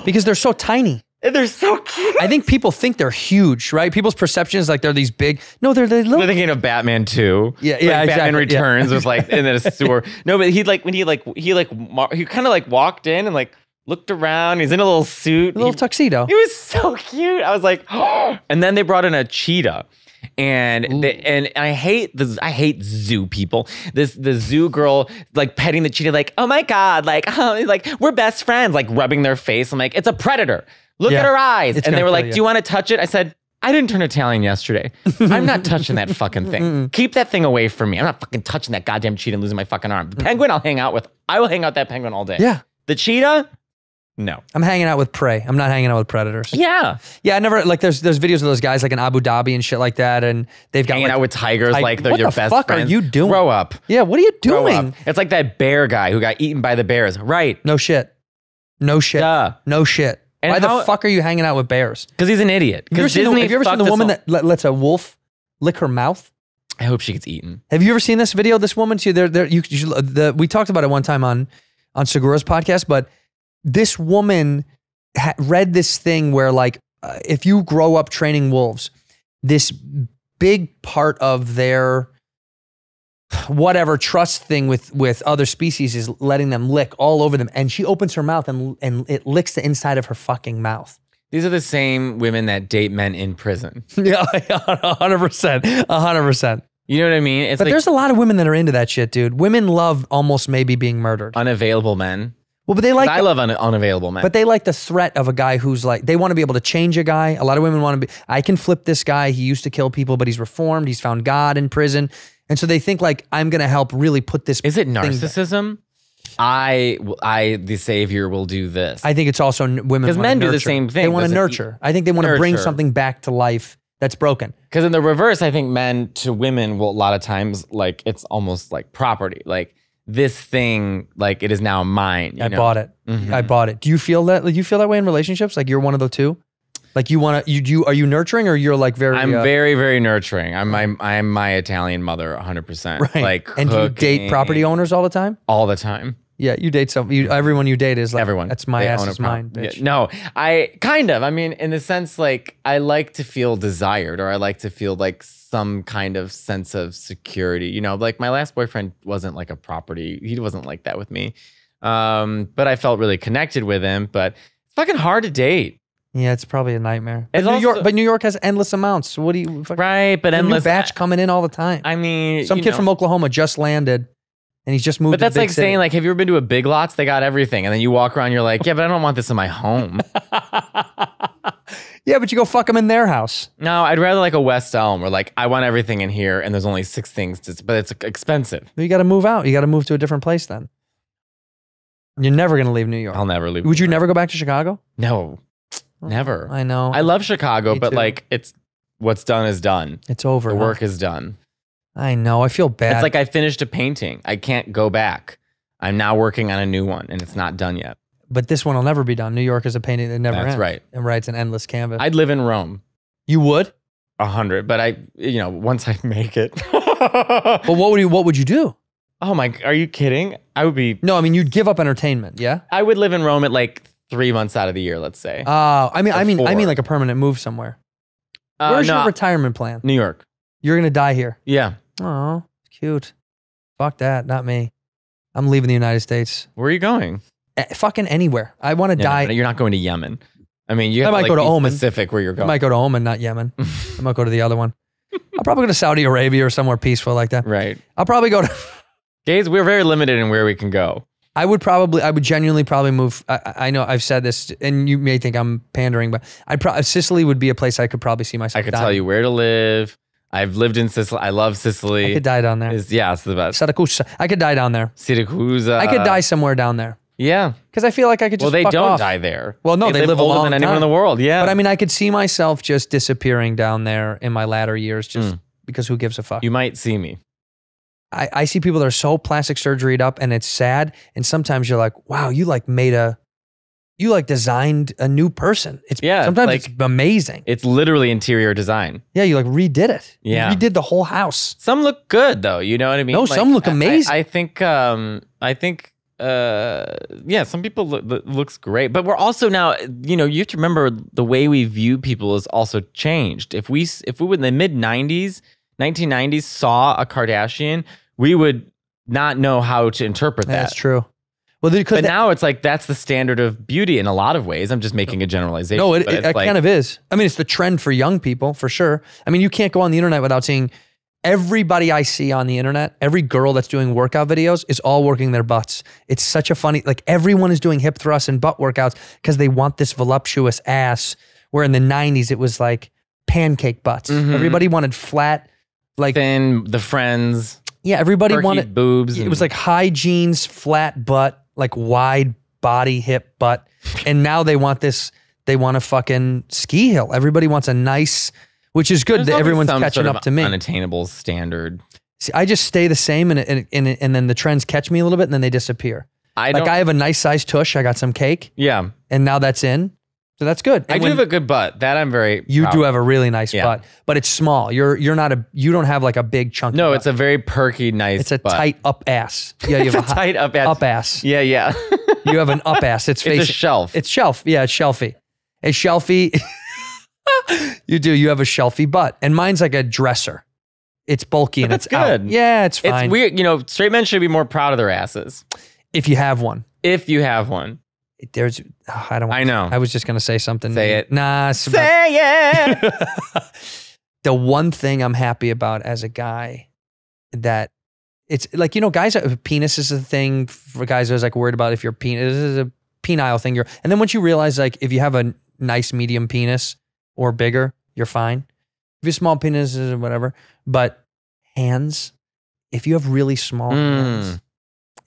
Because they're so tiny. they're so cute. I think people think they're huge, right? People's perception is like they're these big. No, they're little. I'm thinking of Batman 2. Yeah, Like yeah, Batman exactly, yeah. Returns was like in a sewer. No, but he kind of like walked in and like looked around. He's in a little suit. A little tuxedo. He was so cute. I was like, and then they brought in a cheetah. And I hate zoo people. The zoo girl like petting the cheetah, like, oh my god, like we're best friends, like rubbing their face. I'm like, it's a predator. Look Yeah. at her eyes. It's And they gonna were kill like, you. do you want to touch it? I said, I didn't turn Italian yesterday. I'm not touching that fucking thing. Keep that thing away from me. I'm not fucking touching that goddamn cheetah and losing my fucking arm. The penguin I'll hang out with. I will hang out with that penguin all day. Yeah. The cheetah? No. I'm hanging out with prey. I'm not hanging out with predators. Yeah. Yeah, I never, like, there's videos of those guys like in Abu Dhabi and shit like that, and they've got Hanging like, out with tigers like they're what your the best fuck friends. are you doing? Grow up. Yeah, what are you Grow doing? up. It's like that bear guy who got eaten by the bears. Right. No shit. No shit. Duh. No shit. And Why how- the fuck are you hanging out with bears? Because he's an idiot. Have you ever Because seen Disney have you ever seen fucked the us woman all. that lets a wolf lick her mouth? I hope she gets eaten. Have you ever seen this video? This woman, too, we talked about it one time on Segura's podcast, but this woman read this thing where, like, if you grow up training wolves, this big part of their whatever trust thing with other species is letting them lick all over them. And she opens her mouth and it licks the inside of her fucking mouth. These are the same women that date men in prison. Yeah, 100%. 100%. You know what I mean? It's But like there's a lot of women that are into that shit, dude. Women love almost maybe being murdered. unavailable men. Well, but they like I love unavailable men. But they like the threat of a guy who's like, they want to be able to change a guy. A lot of women want to be, I can flip this guy. He used to kill people, but he's reformed. He's found God in prison. And so they think like, I'm going to help really put this. Is it thing- narcissism? The savior, will do this. I think it's also women. 'Cause wanna men do the nurture. same thing. They want to Doesn't- nurture. I think they want to bring Nurture. something back to life that's broken. Because in the reverse, I think men to women will a lot of times like it's almost like property. Like this thing, like it is now mine. You I know? bought it. Mhm. I bought it. Do you feel that? Do you feel that way in relationships? Like you're one of the two? Like you want to, are you nurturing or you're like very, I'm very, very nurturing. I'm my Italian mother 100%. right. Like and do you date cooking property owners all the time? all the time. Yeah, you date everyone you date is like, Everyone. that's my They ass own a is prop- mine, bitch. Yeah, no, I kind of. I mean, in the sense, like, I like to feel desired or I like to feel like some kind of sense of security. You know, like my last boyfriend wasn't like a property. He wasn't like that with me. But I felt really connected with him. But it's fucking hard to date. Yeah, it's probably a nightmare. It's But also- New York has endless amounts. So what do you? Right, but a new endless batch coming in all the time. I mean, Some you kid know. from Oklahoma just landed, and he's just moved. But to that's the big like city. saying, like, have you ever been to a Big Lots? They got everything. And then you walk around, you're like, yeah, but I don't want this in my home. Yeah, but you go fuck them in their house. No, I'd rather like a West Elm where like I want everything in here and there's only 6 things, but it's expensive. You got to move out. You got to move to a different place then. You're never going to leave New York. I'll never leave. Would you never go back to Chicago? No, never. I know. I love Chicago, Me but too. like it's what's done is done. It's over. The huh? work is done. I know. I feel bad. It's like I finished a painting. I can't go back. I'm now working on a new one and it's not done yet. But this one will never be done. New York is a painting that never That's ends. right. And it's an endless canvas. I'd live in Rome. You would? 100, but once I make it. But what would you do? Oh my, are you kidding? I would be. No, I mean you'd give up entertainment, yeah? I would live in Rome at like 3 months out of the year, let's say. I mean 4. like a permanent move somewhere. Where's your retirement plan? New York. You're gonna die here. Yeah. Oh, cute. Fuck that, not me. I'm leaving the United States. Where are you going? Fucking anywhere. I want to die. No, you're not going to Yemen. I mean, you have I might to, go to be Oman. specific where you're I going. might go to Oman, not Yemen. I might go to the other one. I'll probably go to Saudi Arabia or somewhere peaceful like that. Right. I'll probably go to. Gays, we're very limited in where we can go. I would genuinely probably move. I know I've said this, and you may think I'm pandering, but Sicily would be a place I could probably see myself. I could dying. tell you where to live. I've lived in Sicily. I love Sicily. I could die down there. It's the best. Siracusa. I could die down there. Siracusa. I could die somewhere down there. Yeah. Because I feel like I could just Well, they fuck don't off. die there. Well, no, they live a older long than anyone time. in the world. Yeah. But I mean, I could see myself just disappearing down there in my latter years just because who gives a fuck? You might see me. I see people that are so plastic surgeryed up and it's sad. And sometimes you're like, wow, you designed a new person. Sometimes it's amazing. It's literally interior design. Yeah, you redid it. Yeah. You redid the whole house. Some look good though. You know what I mean? No, some look amazing. I think some people looks great, but we're also now, you have to remember the way we view people has also changed. If we were in the mid 1990s saw a Kardashian, we would not know how to interpret that. That's true. Well, but now it's like that's the standard of beauty in a lot of ways. I'm just making a generalization. No, it kind of is. I mean, it's the trend for young people for sure. I mean, you can't go on the internet without seeing everybody I see on the internet. Every girl that's doing workout videos is all working their butts. It's such a funny, everyone is doing hip thrusts and butt workouts because they want this voluptuous ass. Where in the 90s it was like pancake butts. Mm-hmm. Everybody wanted flat, thin, the Friends. Yeah, everybody perky wanted boobs. It was like high jeans, flat butt, wide body, hip butt. And now they want this, they want a fucking ski hill. Everybody wants a nice, which is good There's that always everyone's some catching sort of up to me. Unattainable standard. See, I just stay the same and then the trends catch me a little bit and then they disappear. I have a nice sized tush. I got some cake. Yeah. And now that's in. So that's good. I do have a good butt. That I'm very You proud do of. have a really nice butt, but it's small. You don't have a big chunky No, butt. it's a very perky, nice It's a butt. tight up ass. Yeah, you have It's a tight up ass. Up ass. Yeah, yeah. You have an up ass. It's a shelf. It's shelf. Yeah, it's shelfy. It's shelfy. You do. You have a shelfy butt. And mine's like a dresser. It's bulky and That's it's out. good. Yeah, it's fine. It's weird. Straight men should be more proud of their asses. If you have one. If you have one. There's, I don't want I know. I was just going to say something. Say it. Nah. Say it. The one thing I'm happy about as a guy that it's guys, penis is a thing for guys who's worried about if your penis is a penile thing. And then once you realize if you have a nice medium penis or bigger, you're fine. If you have small penis or whatever, but hands, if you have really small hands,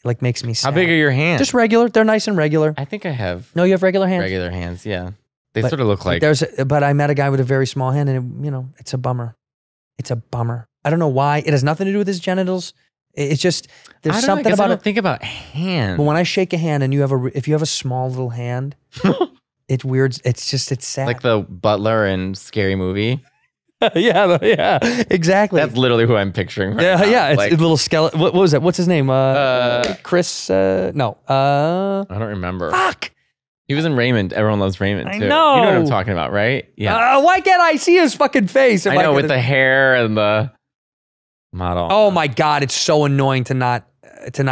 it makes me sad. How big are your hands? Just regular. They're nice and regular. I think I have No, you have regular hands. regular hands. Yeah. They But- sort of look like. But I met a guy with a very small hand, and it's a bummer. It's a bummer. I don't know why. It has nothing to do with his genitals. It's just there's I don't know, I something guess about I don't it. think about hands. But when I shake a hand, and if you have a small little hand, it's weird. It's sad. Like the butler in Scary Movie. yeah, exactly. That's literally who I'm picturing right now. yeah. It's Like, a little skeleton. What was that? What's his name? Chris. No. I don't remember. Fuck. He was in Raymond. Everyone loves Raymond too. I You know what I'm know. talking about, right? Yeah. Why can't I see his fucking face? I know with the hair and the model. Oh my god, it's so annoying to not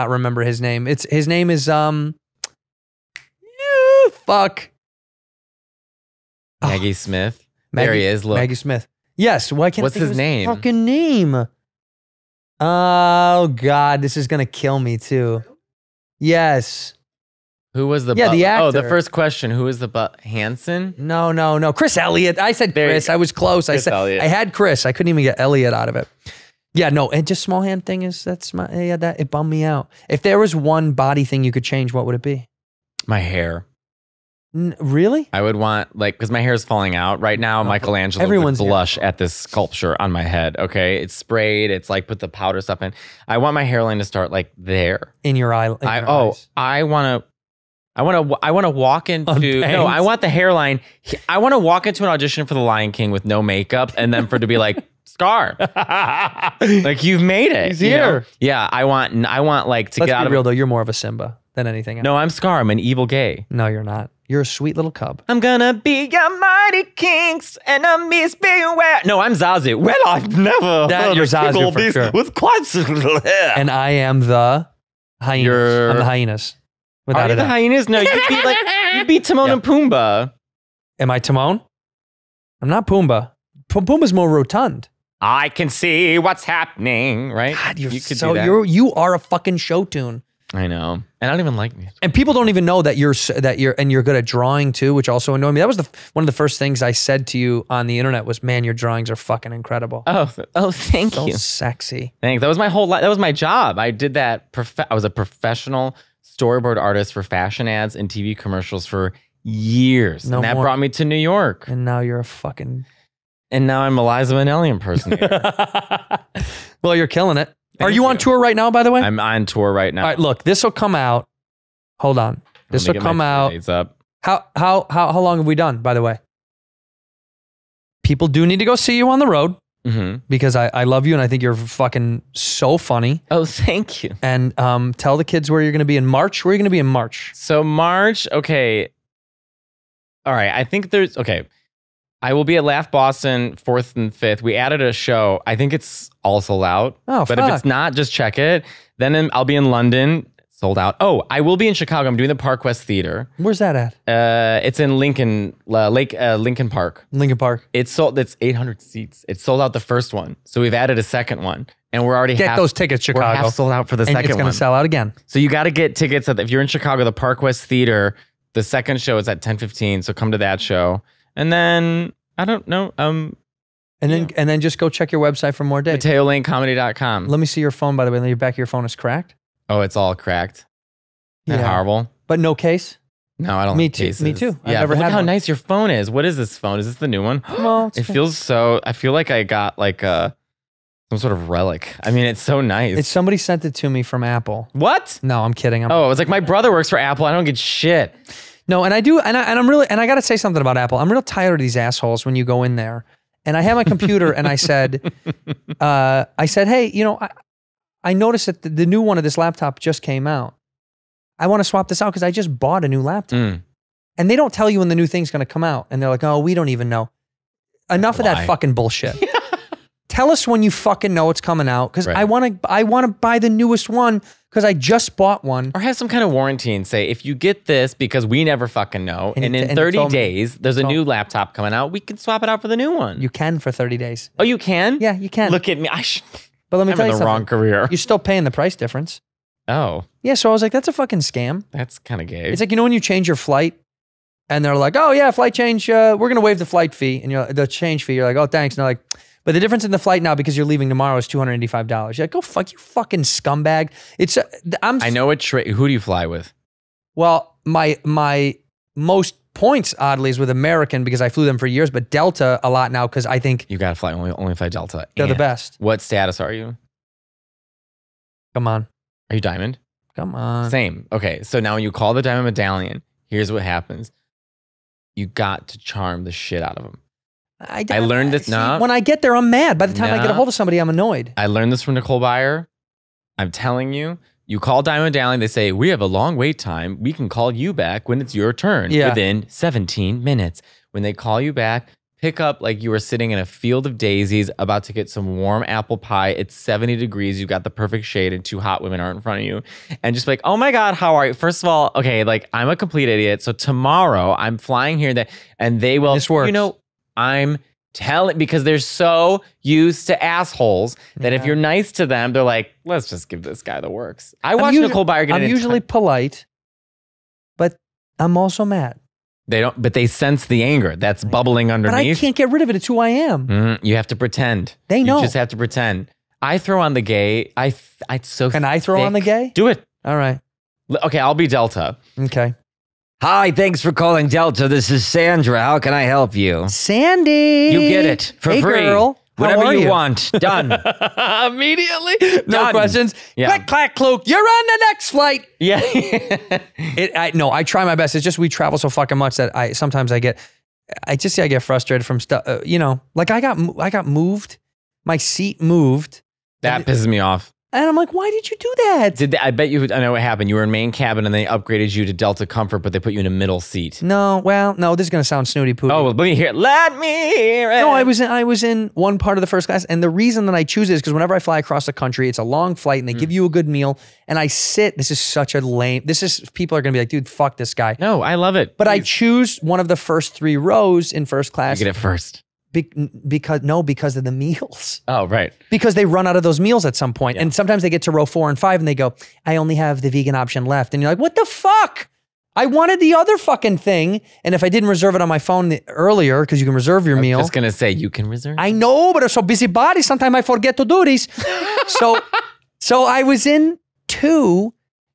remember his name. His name is fuck. Maggie Smith. There he is. Look. Maggie Smith. Yes. Why can't What's I think of his name? Fucking name. Oh god, this is gonna kill me too. Yes. Who was the Yeah, the Oh, the actor. first question. Who was the Hanson? No. Chris Elliott. I said There you Chris. go. I was close. Chris Elliott. I had Chris. I couldn't even get Elliott out of it. Yeah, no, and just small hand thing is that it bummed me out. If there was one body thing you could change, what would it be? My hair. Really? I would want because my hair is falling out right now. Michelangelo everyone's would blush at this sculpture on my head. Okay, it's sprayed. It's like put the powder stuff in. I want my hairline to start like there. In your eye. Eyes. I want to walk into Unbanged? no. I want the hairline. I want to walk into an audition for The Lion King with no makeup, and then for it to be like Scar, like you've made it. He's you know? here. Yeah, I want like to Let's get out be of real though. You're more of a Simba than anything else. No, I'm Scar. I'm an evil gay. No, you're not. You're a sweet little cub. I'm gonna be your mighty kings, and I'm Miss Beware. No, I'm Zazu. Well, I've never That- heard you're a Zazu single for beast sure. with quite little hair. And I am the hyenas. I'm the hyenas. Are Without you a the doubt. hyenas? No, you'd be Timon and Pumbaa. Am I Timon? I'm not Pumbaa. Pumbaa's more rotund. I can see what's happening, right? God, you could so do that. you are a fucking show tune. I know, and I don't even like music. And people don't even know that you're good at drawing too, which also annoyed me. That was one of the first things I said to you on the internet was, "Man, your drawings are fucking incredible." Oh, thank So you. sexy. Thanks. That was my whole life. That was my job. I did that. I was a professional storyboard artist for fashion ads and TV commercials for years, No and that more. brought me to New York. And now you're a fucking. And now I'm Eliza Minnelli impersonator. Well, you're killing it. Are Thank you on you. tour right now, by the way? I'm on tour right now. All right, look, this will come out. Hold on. This Let me will get my come tour out. dates up. How long have we done, by the way? People do need to go see you on the road Mm-hmm. because I love you and I think you're fucking so funny. Oh, thank you. And tell the kids where you're going to be in March. Where are you going to be in March? So March, okay. All right, I think okay. I will be at Laugh Boston 4th and 5th. We added a show. I think it's all sold out. Oh, but if fuck. it's not, just check it. Then I'll be in London. Sold out. Oh, I will be in Chicago. I'm doing the Park West Theater. Where's that at? It's in Lincoln Park. Lincoln Park. It's 800 seats. It sold out the first one. So we've added a second one. And we're already Get those tickets, We're Chicago. half sold out for the And second it's going one. to sell out again. So you got to get tickets. If you're in Chicago, the Park West Theater, the second show is at 10:15. So come to that show. And then, I don't know, And then just go check your website for more dates. MateoLaneComedy.com. Let me see your phone, by the way. Your back of your phone is cracked. Oh, it's all cracked. Isn't that Yeah. horrible? But no case? No, I don't Me like too. cases. Me too. I've Yeah, never but look had how one. nice your phone is. What is this phone? Is this the new one? Well, It feels so, I feel like I got like some sort of relic. I mean, it's so nice. Somebody sent it to me from Apple. What? No, I'm kidding. Oh, it was like my brother works for Apple. I don't get shit. No, and I do, and I'm really, and I got to say something about Apple. I'm real tired of these assholes when you go in there. And I have my computer, and I said, hey, I noticed that the new one of this laptop just came out. I want to swap this out because I just bought a new laptop. Mm. And they don't tell you when the new thing's going to come out, and they're like, oh, we don't even know. Enough of Why? that fucking bullshit. Tell us when you fucking know it's coming out, because Right. I want to buy the newest one because I just bought one. Or have some kind of warranty and say, if you get this, because we never fucking know, And and it- in and it 30 told me- days, there's a new laptop coming out, we can swap it out for the new one. You can for 30 days. Oh, you can? Yeah, you can. Look at me. But let me I'm tell in you the wrong something. career. You're still paying the price difference. Oh, Yeah, so I was like, that's a fucking scam. that's kind of gay. It's like, when you change your flight and they're like, oh yeah, flight change, we're going to waive the flight fee and the change fee. You're like, oh, thanks. And they're like, but the difference in the flight now because you're leaving tomorrow is $285. You're like, go fuck you fucking scumbag. I know who do you fly with? Well, my most points oddly is with American because I flew them for years, but Delta a lot now because I think You got to fly only fly Delta. they're the And best. What status are you? Come on. Are you Diamond? Come on. Same. Okay, so now when you call the Diamond Medallion, here's what happens. You got to charm the shit out of them. I learned this. See, No, when I get there, I'm mad. By the time I get a No. hold of somebody, I'm annoyed. I learned this from Nicole Byer. I'm telling you, you call Diamond Medallion, they say, we have a long wait time. We can call you back when it's your turn Yeah. within 17 minutes. When they call you back, pick up like you were sitting in a field of daisies about to get some warm apple pie. It's 70 degrees. You've got the perfect shade and two hot women aren't in front of you. And just be like, oh my God, how are you? First of all, okay, like I'm a complete idiot. So tomorrow I'm flying here and they will, This works. I'm telling, because they're so used to assholes that if Yeah. you're nice to them, they're like, let's just give this guy the works. I watched Nicole Byer get I'm an usually polite, but I'm also mad. They don't, but they sense the anger that's bubbling But I underneath. can't get rid of it. It's who I am. You have to pretend. They know. You just have to pretend. I throw on the gay. Can I throw on the gay? Do it. All right. Okay, I'll be Delta. Okay. Hi, thanks for calling Delta. This is Sandra. How can I help you? Sandy. You get it for Hey, free. girl. How Whatever are you you? want. Done. Immediately. No Done. questions. Yeah. Click, clack, cloak. You're on the next flight. Yeah. I try my best. It's just we travel so fucking much that I get frustrated from stuff. Like I got moved. My seat moved. That pisses me off. And I'm like, why did you do that? I bet you, I know what happened. You were in main cabin and they upgraded you to Delta Comfort, but they put you in a middle seat. No, this is gonna sound snooty poo. Oh, well, let me hear it. Let me hear it. No, I was in one part of the first class, and the reason that I choose it is because whenever I fly across the country, it's a long flight, and they give you a good meal, and I sit. This is such a lame. People are gonna be like, dude, fuck this guy. No, I love it. But I choose one of the first 3 rows in first class. You get it first. Because of the meals. Oh, right. Because they run out of those meals at some point. And sometimes they get to row 4 and 5 and they go, I only have the vegan option left. And you're like, what the fuck? I wanted the other fucking thing. And if I didn't reserve it on my phone earlier, because you can reserve your meal. I was just going to say, you can reserve. I know, but I'm so busy body. Sometimes I forget to do this. So I was in 2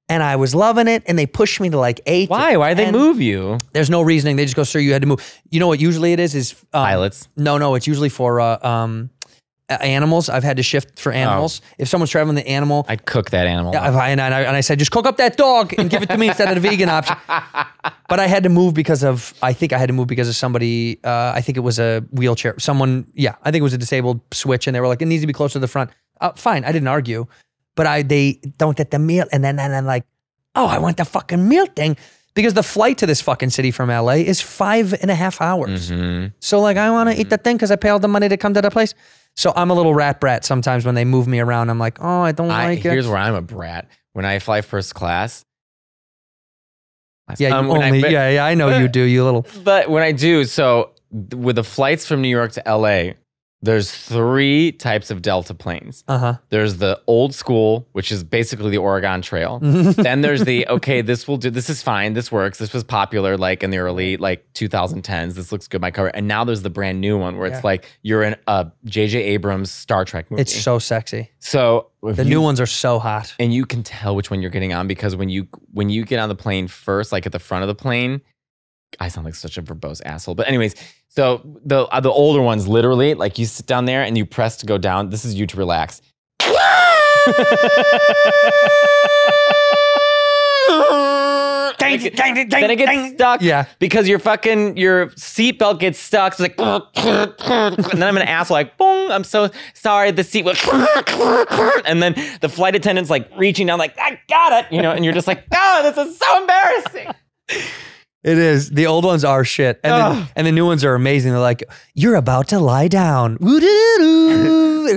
and I was loving it. And they pushed me to like 8. Why? Why'd they move you? There's no reasoning. They just go, sir, you had to move. You know what usually it is pilots. No, it's usually for animals. I've had to shift for animals. If someone's traveling the animal, I'd cook that animal. Yeah, and I said, just cook up that dog and give it to me instead of the vegan option. But I had to move because of somebody. I think it was a wheelchair. Someone, I think it was a disabled switch, and they were like, it needs to be closer to the front. Fine, I didn't argue. But they don't get the meal, and then I'm like, oh, I want the fucking meal thing. Because the flight to this fucking city from LA is 5.5 hours. Mm-hmm. So like, I want to eat the thing because I pay all the money to come to that place. So I'm a little rat brat sometimes when they move me around. I'm like, oh, I don't like it. Here's where I'm a brat. When I fly first class. Yeah, I know you do, you little. But when I do, so with the flights from New York to LA, there's 3 types of Delta planes. There's the old school, which is basically the Oregon Trail. Then there's the, okay, this is fine, this works. This was popular like in the early 2010s. This looks good, my cover. And now there's the brand new one where it's like you're in a J.J. Abrams Star Trek movie. It's so sexy. So the new ones are so hot. And you can tell which one you're getting on because when you get on the plane first, like at the front of the plane, I sound like such a verbose asshole. But anyways, so the older ones, literally, like you sit down there and you press to go down. This is you to relax. Then it gets stuck. Yeah. Because your seatbelt gets stuck. So it's like, and then I'm an asshole, like, boom, I'm so sorry. The seat was, and then the flight attendant's like reaching down, like, I got it, and you're just like, oh, this is so embarrassing. It is. The old ones are shit. And the new ones are amazing. They're like, you're about to lie down. And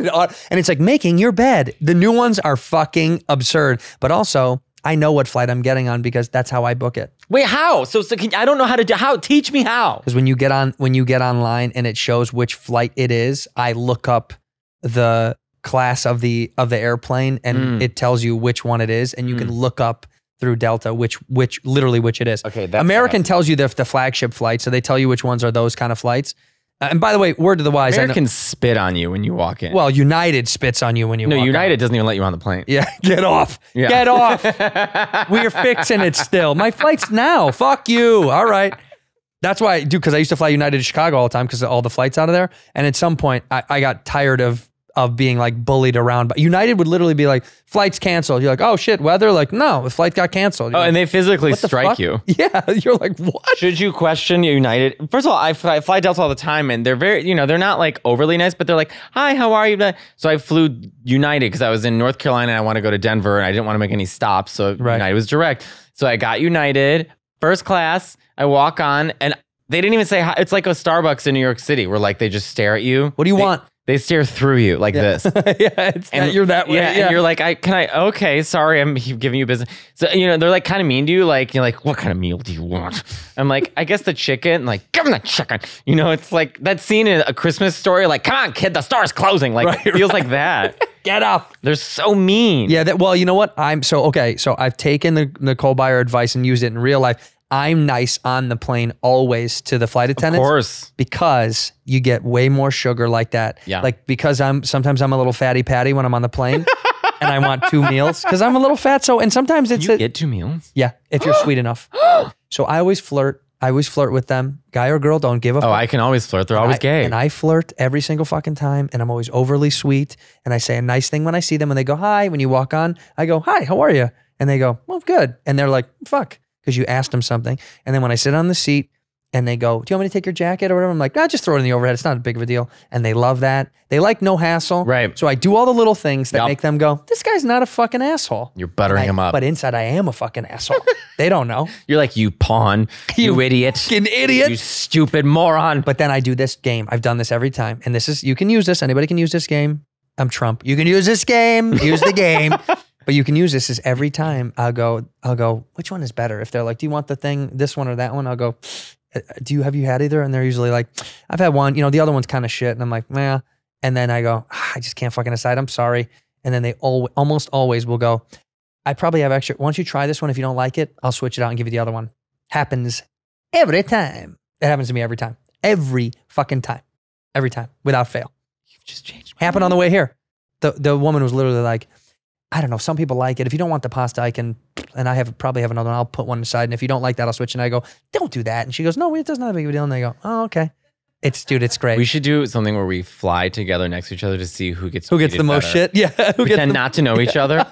it's like making your bed. The new ones are fucking absurd. But also, I know what flight I'm getting on because that's how I book it. Wait, how? So I don't know how to do. How? Teach me how. Because when you get online and it shows which flight it is, I look up the class of the airplane and it tells you which one it is, and you can look up through Delta which it is. Okay, that's American tells you the flagship flight, so they tell you which ones are those kind of flights. And by the way, word to the wise, Americans spit on you when you walk in. Well, United spits on you when you walk in. No, United doesn't even let you on the plane. Yeah, get off. Yeah. Get off. We're fixing it still. My flight's now. Fuck you. All right. That's why I do, because I used to fly United to Chicago all the time because of all the flights out of there. And at some point, I got tired of being like bullied around. But United would literally be like, flights canceled. You're like, oh shit, weather? Like, no, the flight got canceled. You're and like, they physically what the strike fuck? you. Yeah, you're like, what? Should you question United? First of all, I fly Delta all the time, and they're very, they're not like overly nice, but they're like, hi, how are you? So I flew United because I was in North Carolina and I want to go to Denver, and I didn't want to make any stops, so United was direct. So I got United, first class, I walk on, and they didn't even say hi. It's like a Starbucks in New York City where like they just stare at you. What do you want? They stare through you like this. You're that way. Yeah, and you're like, okay, sorry, I'm giving you business. So, they're like kind of mean to you. Like, you're like, what kind of meal do you want? I'm like, I guess the chicken. Like, give them the chicken. It's like that scene in A Christmas Story. Like, come on, kid, the store's closing. Like, it feels like that. Get up. They're so mean. Yeah, well, you know what? So I've taken the Nicole Byer advice and used it in real life. I'm nice on the plane always to the flight attendants. Of course. Because you get way more sugar like that. Yeah. Like because sometimes I'm a little fatty patty when I'm on the plane and I want 2 meals because I'm a little fat. So, and sometimes it's You get 2 meals? Yeah, if you're sweet enough. So I always flirt with them. Guy or girl, don't give a fuck. Oh, I can always flirt. They're always gay. And I flirt every single fucking time, and I'm always overly sweet. And I say a nice thing when I see them, and they go, hi. When you walk on, I go, hi, how are you? And they go, well, good. And they're like, fuck, because you asked them something. And then when I sit on the seat, and they go, do you want me to take your jacket or whatever? I'm like, just throw it in the overhead. It's not a big of a deal. And they love that. They like no hassle. Right. So I do all the little things that make them go, this guy's not a fucking asshole. You're buttering him up. But inside I am a fucking asshole. They don't know. You're like, you pawn, you idiot. Fucking idiot. You stupid moron. But then I do this game. I've done this every time. And this is, you can use this. Anybody can use this game. I'm Trump. You can use this game. Use the game. But you can use this is every time I'll go, which one is better? If they're like, do you want the thing, this one or that one? I'll go, have you had either? And they're usually like, I've had one, the other one's kind of shit. And I'm like, yeah. And then I go, I just can't fucking decide. I'm sorry. And then they almost always will go, I probably have extra. Why don't you try this one? If you don't like it, I'll switch it out and give you the other one. Happens every time. It happens to me every time. Every fucking time. Every time. Without fail. You've just changed. Happened on the way here. The woman was literally like, I don't know. Some people like it. If you don't want the pasta, I can, and I probably have another one. I'll put one aside. And if you don't like that, I'll switch. And I go, don't do that. And she goes, no, it doesn't have a big deal. And they go, oh, okay. It's great. We should do something where we fly together next to each other to see who gets the most better. shit. Yeah. Pretend not to know each other.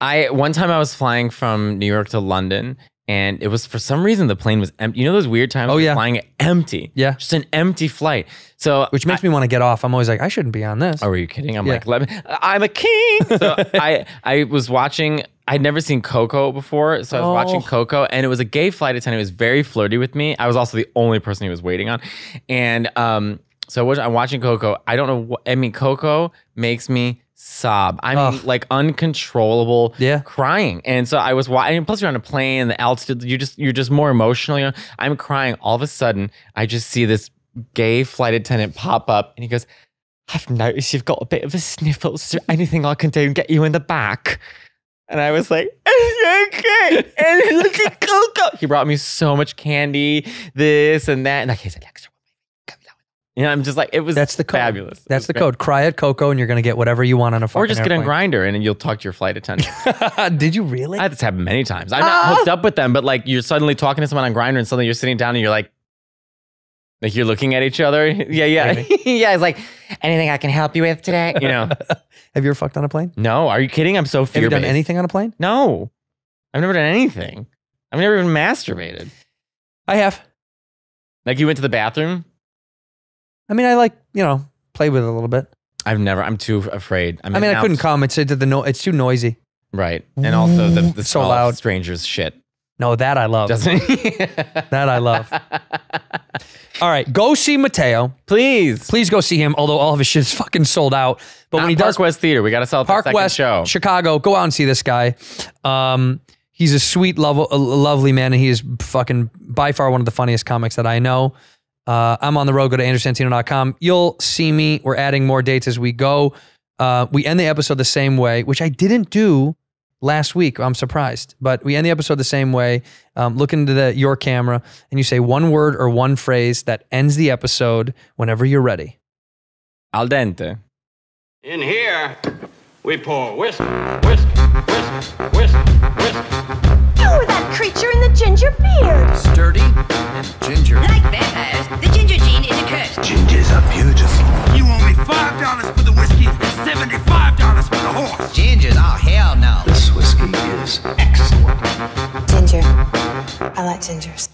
One time I was flying from New York to London, and it was, for some reason, the plane was empty. You know those weird times you're flying empty? Yeah. Just an empty flight. So which makes me want to get off. I'm always like, I shouldn't be on this. Oh, are you kidding? I'm like, I'm a king. So I was watching, I'd never seen Coco before. So I was watching Coco, and it was a gay flight attendant who was very flirty with me. I was also the only person he was waiting on. And so I'm watching Coco. I don't know what, Coco makes me sob. I mean, like uncontrollable crying. And so I was watching, plus you're on a plane and the altitude, you're just more emotional. I'm crying. All of a sudden, I just see this gay flight attendant pop up, and he goes, I've noticed you've got a bit of a sniffle. Is there anything I can do and get you in the back? And I was like, okay. And look at Coco. He brought me so much candy, this and that. And he's like, I'm just like, that's the code. Fabulous. That's the code. Cry at Coco, and you're going to get whatever you want on a fucking Or just airplane. get on Grindr, and then you'll talk to your flight attendant. Did you really? I had this happen many times. I'm not hooked up with them, but like you're suddenly talking to someone on Grindr, and suddenly you're sitting down and you're like you're looking at each other. Yeah. Yeah. It's like, anything I can help you with today? Have you ever fucked on a plane? No. Are you kidding? I'm so fear-based. Have you done anything on a plane? No. I've never done anything. I've never even masturbated. I have. Like you went to the bathroom? I mean, I like, play with it a little bit. I'm too afraid. I couldn't come. It's too noisy. Right. And also the so smell loud. of strangers' shit. No, that I love. Doesn't That I love. All right, go see Mateo. Please go see him, although all of his shit is fucking sold out. But when he does Park West Theater, we got to sell the second West, show. Chicago, go out and see this guy. He's a sweet, lovely man, and he is fucking by far one of the funniest comics that I know. I'm on the road. Go to andrewsantino.com. You'll see me. We're adding more dates as we go. We end the episode the same way, which I didn't do last week. I'm surprised. But we end the episode the same way. Look into your camera, and you say one word or one phrase that ends the episode whenever you're ready. Al dente. In here, we pour whisk, whisk, whisk, whisk, whisk. You're that creature in the ginger beard. Sturdy and ginger. Like vampires, the ginger gene is a curse. Gingers are beautiful. You owe me $5 for the whiskey and $75 for the horse. Gingers? Oh, hell no. This whiskey is excellent. Ginger. I like gingers.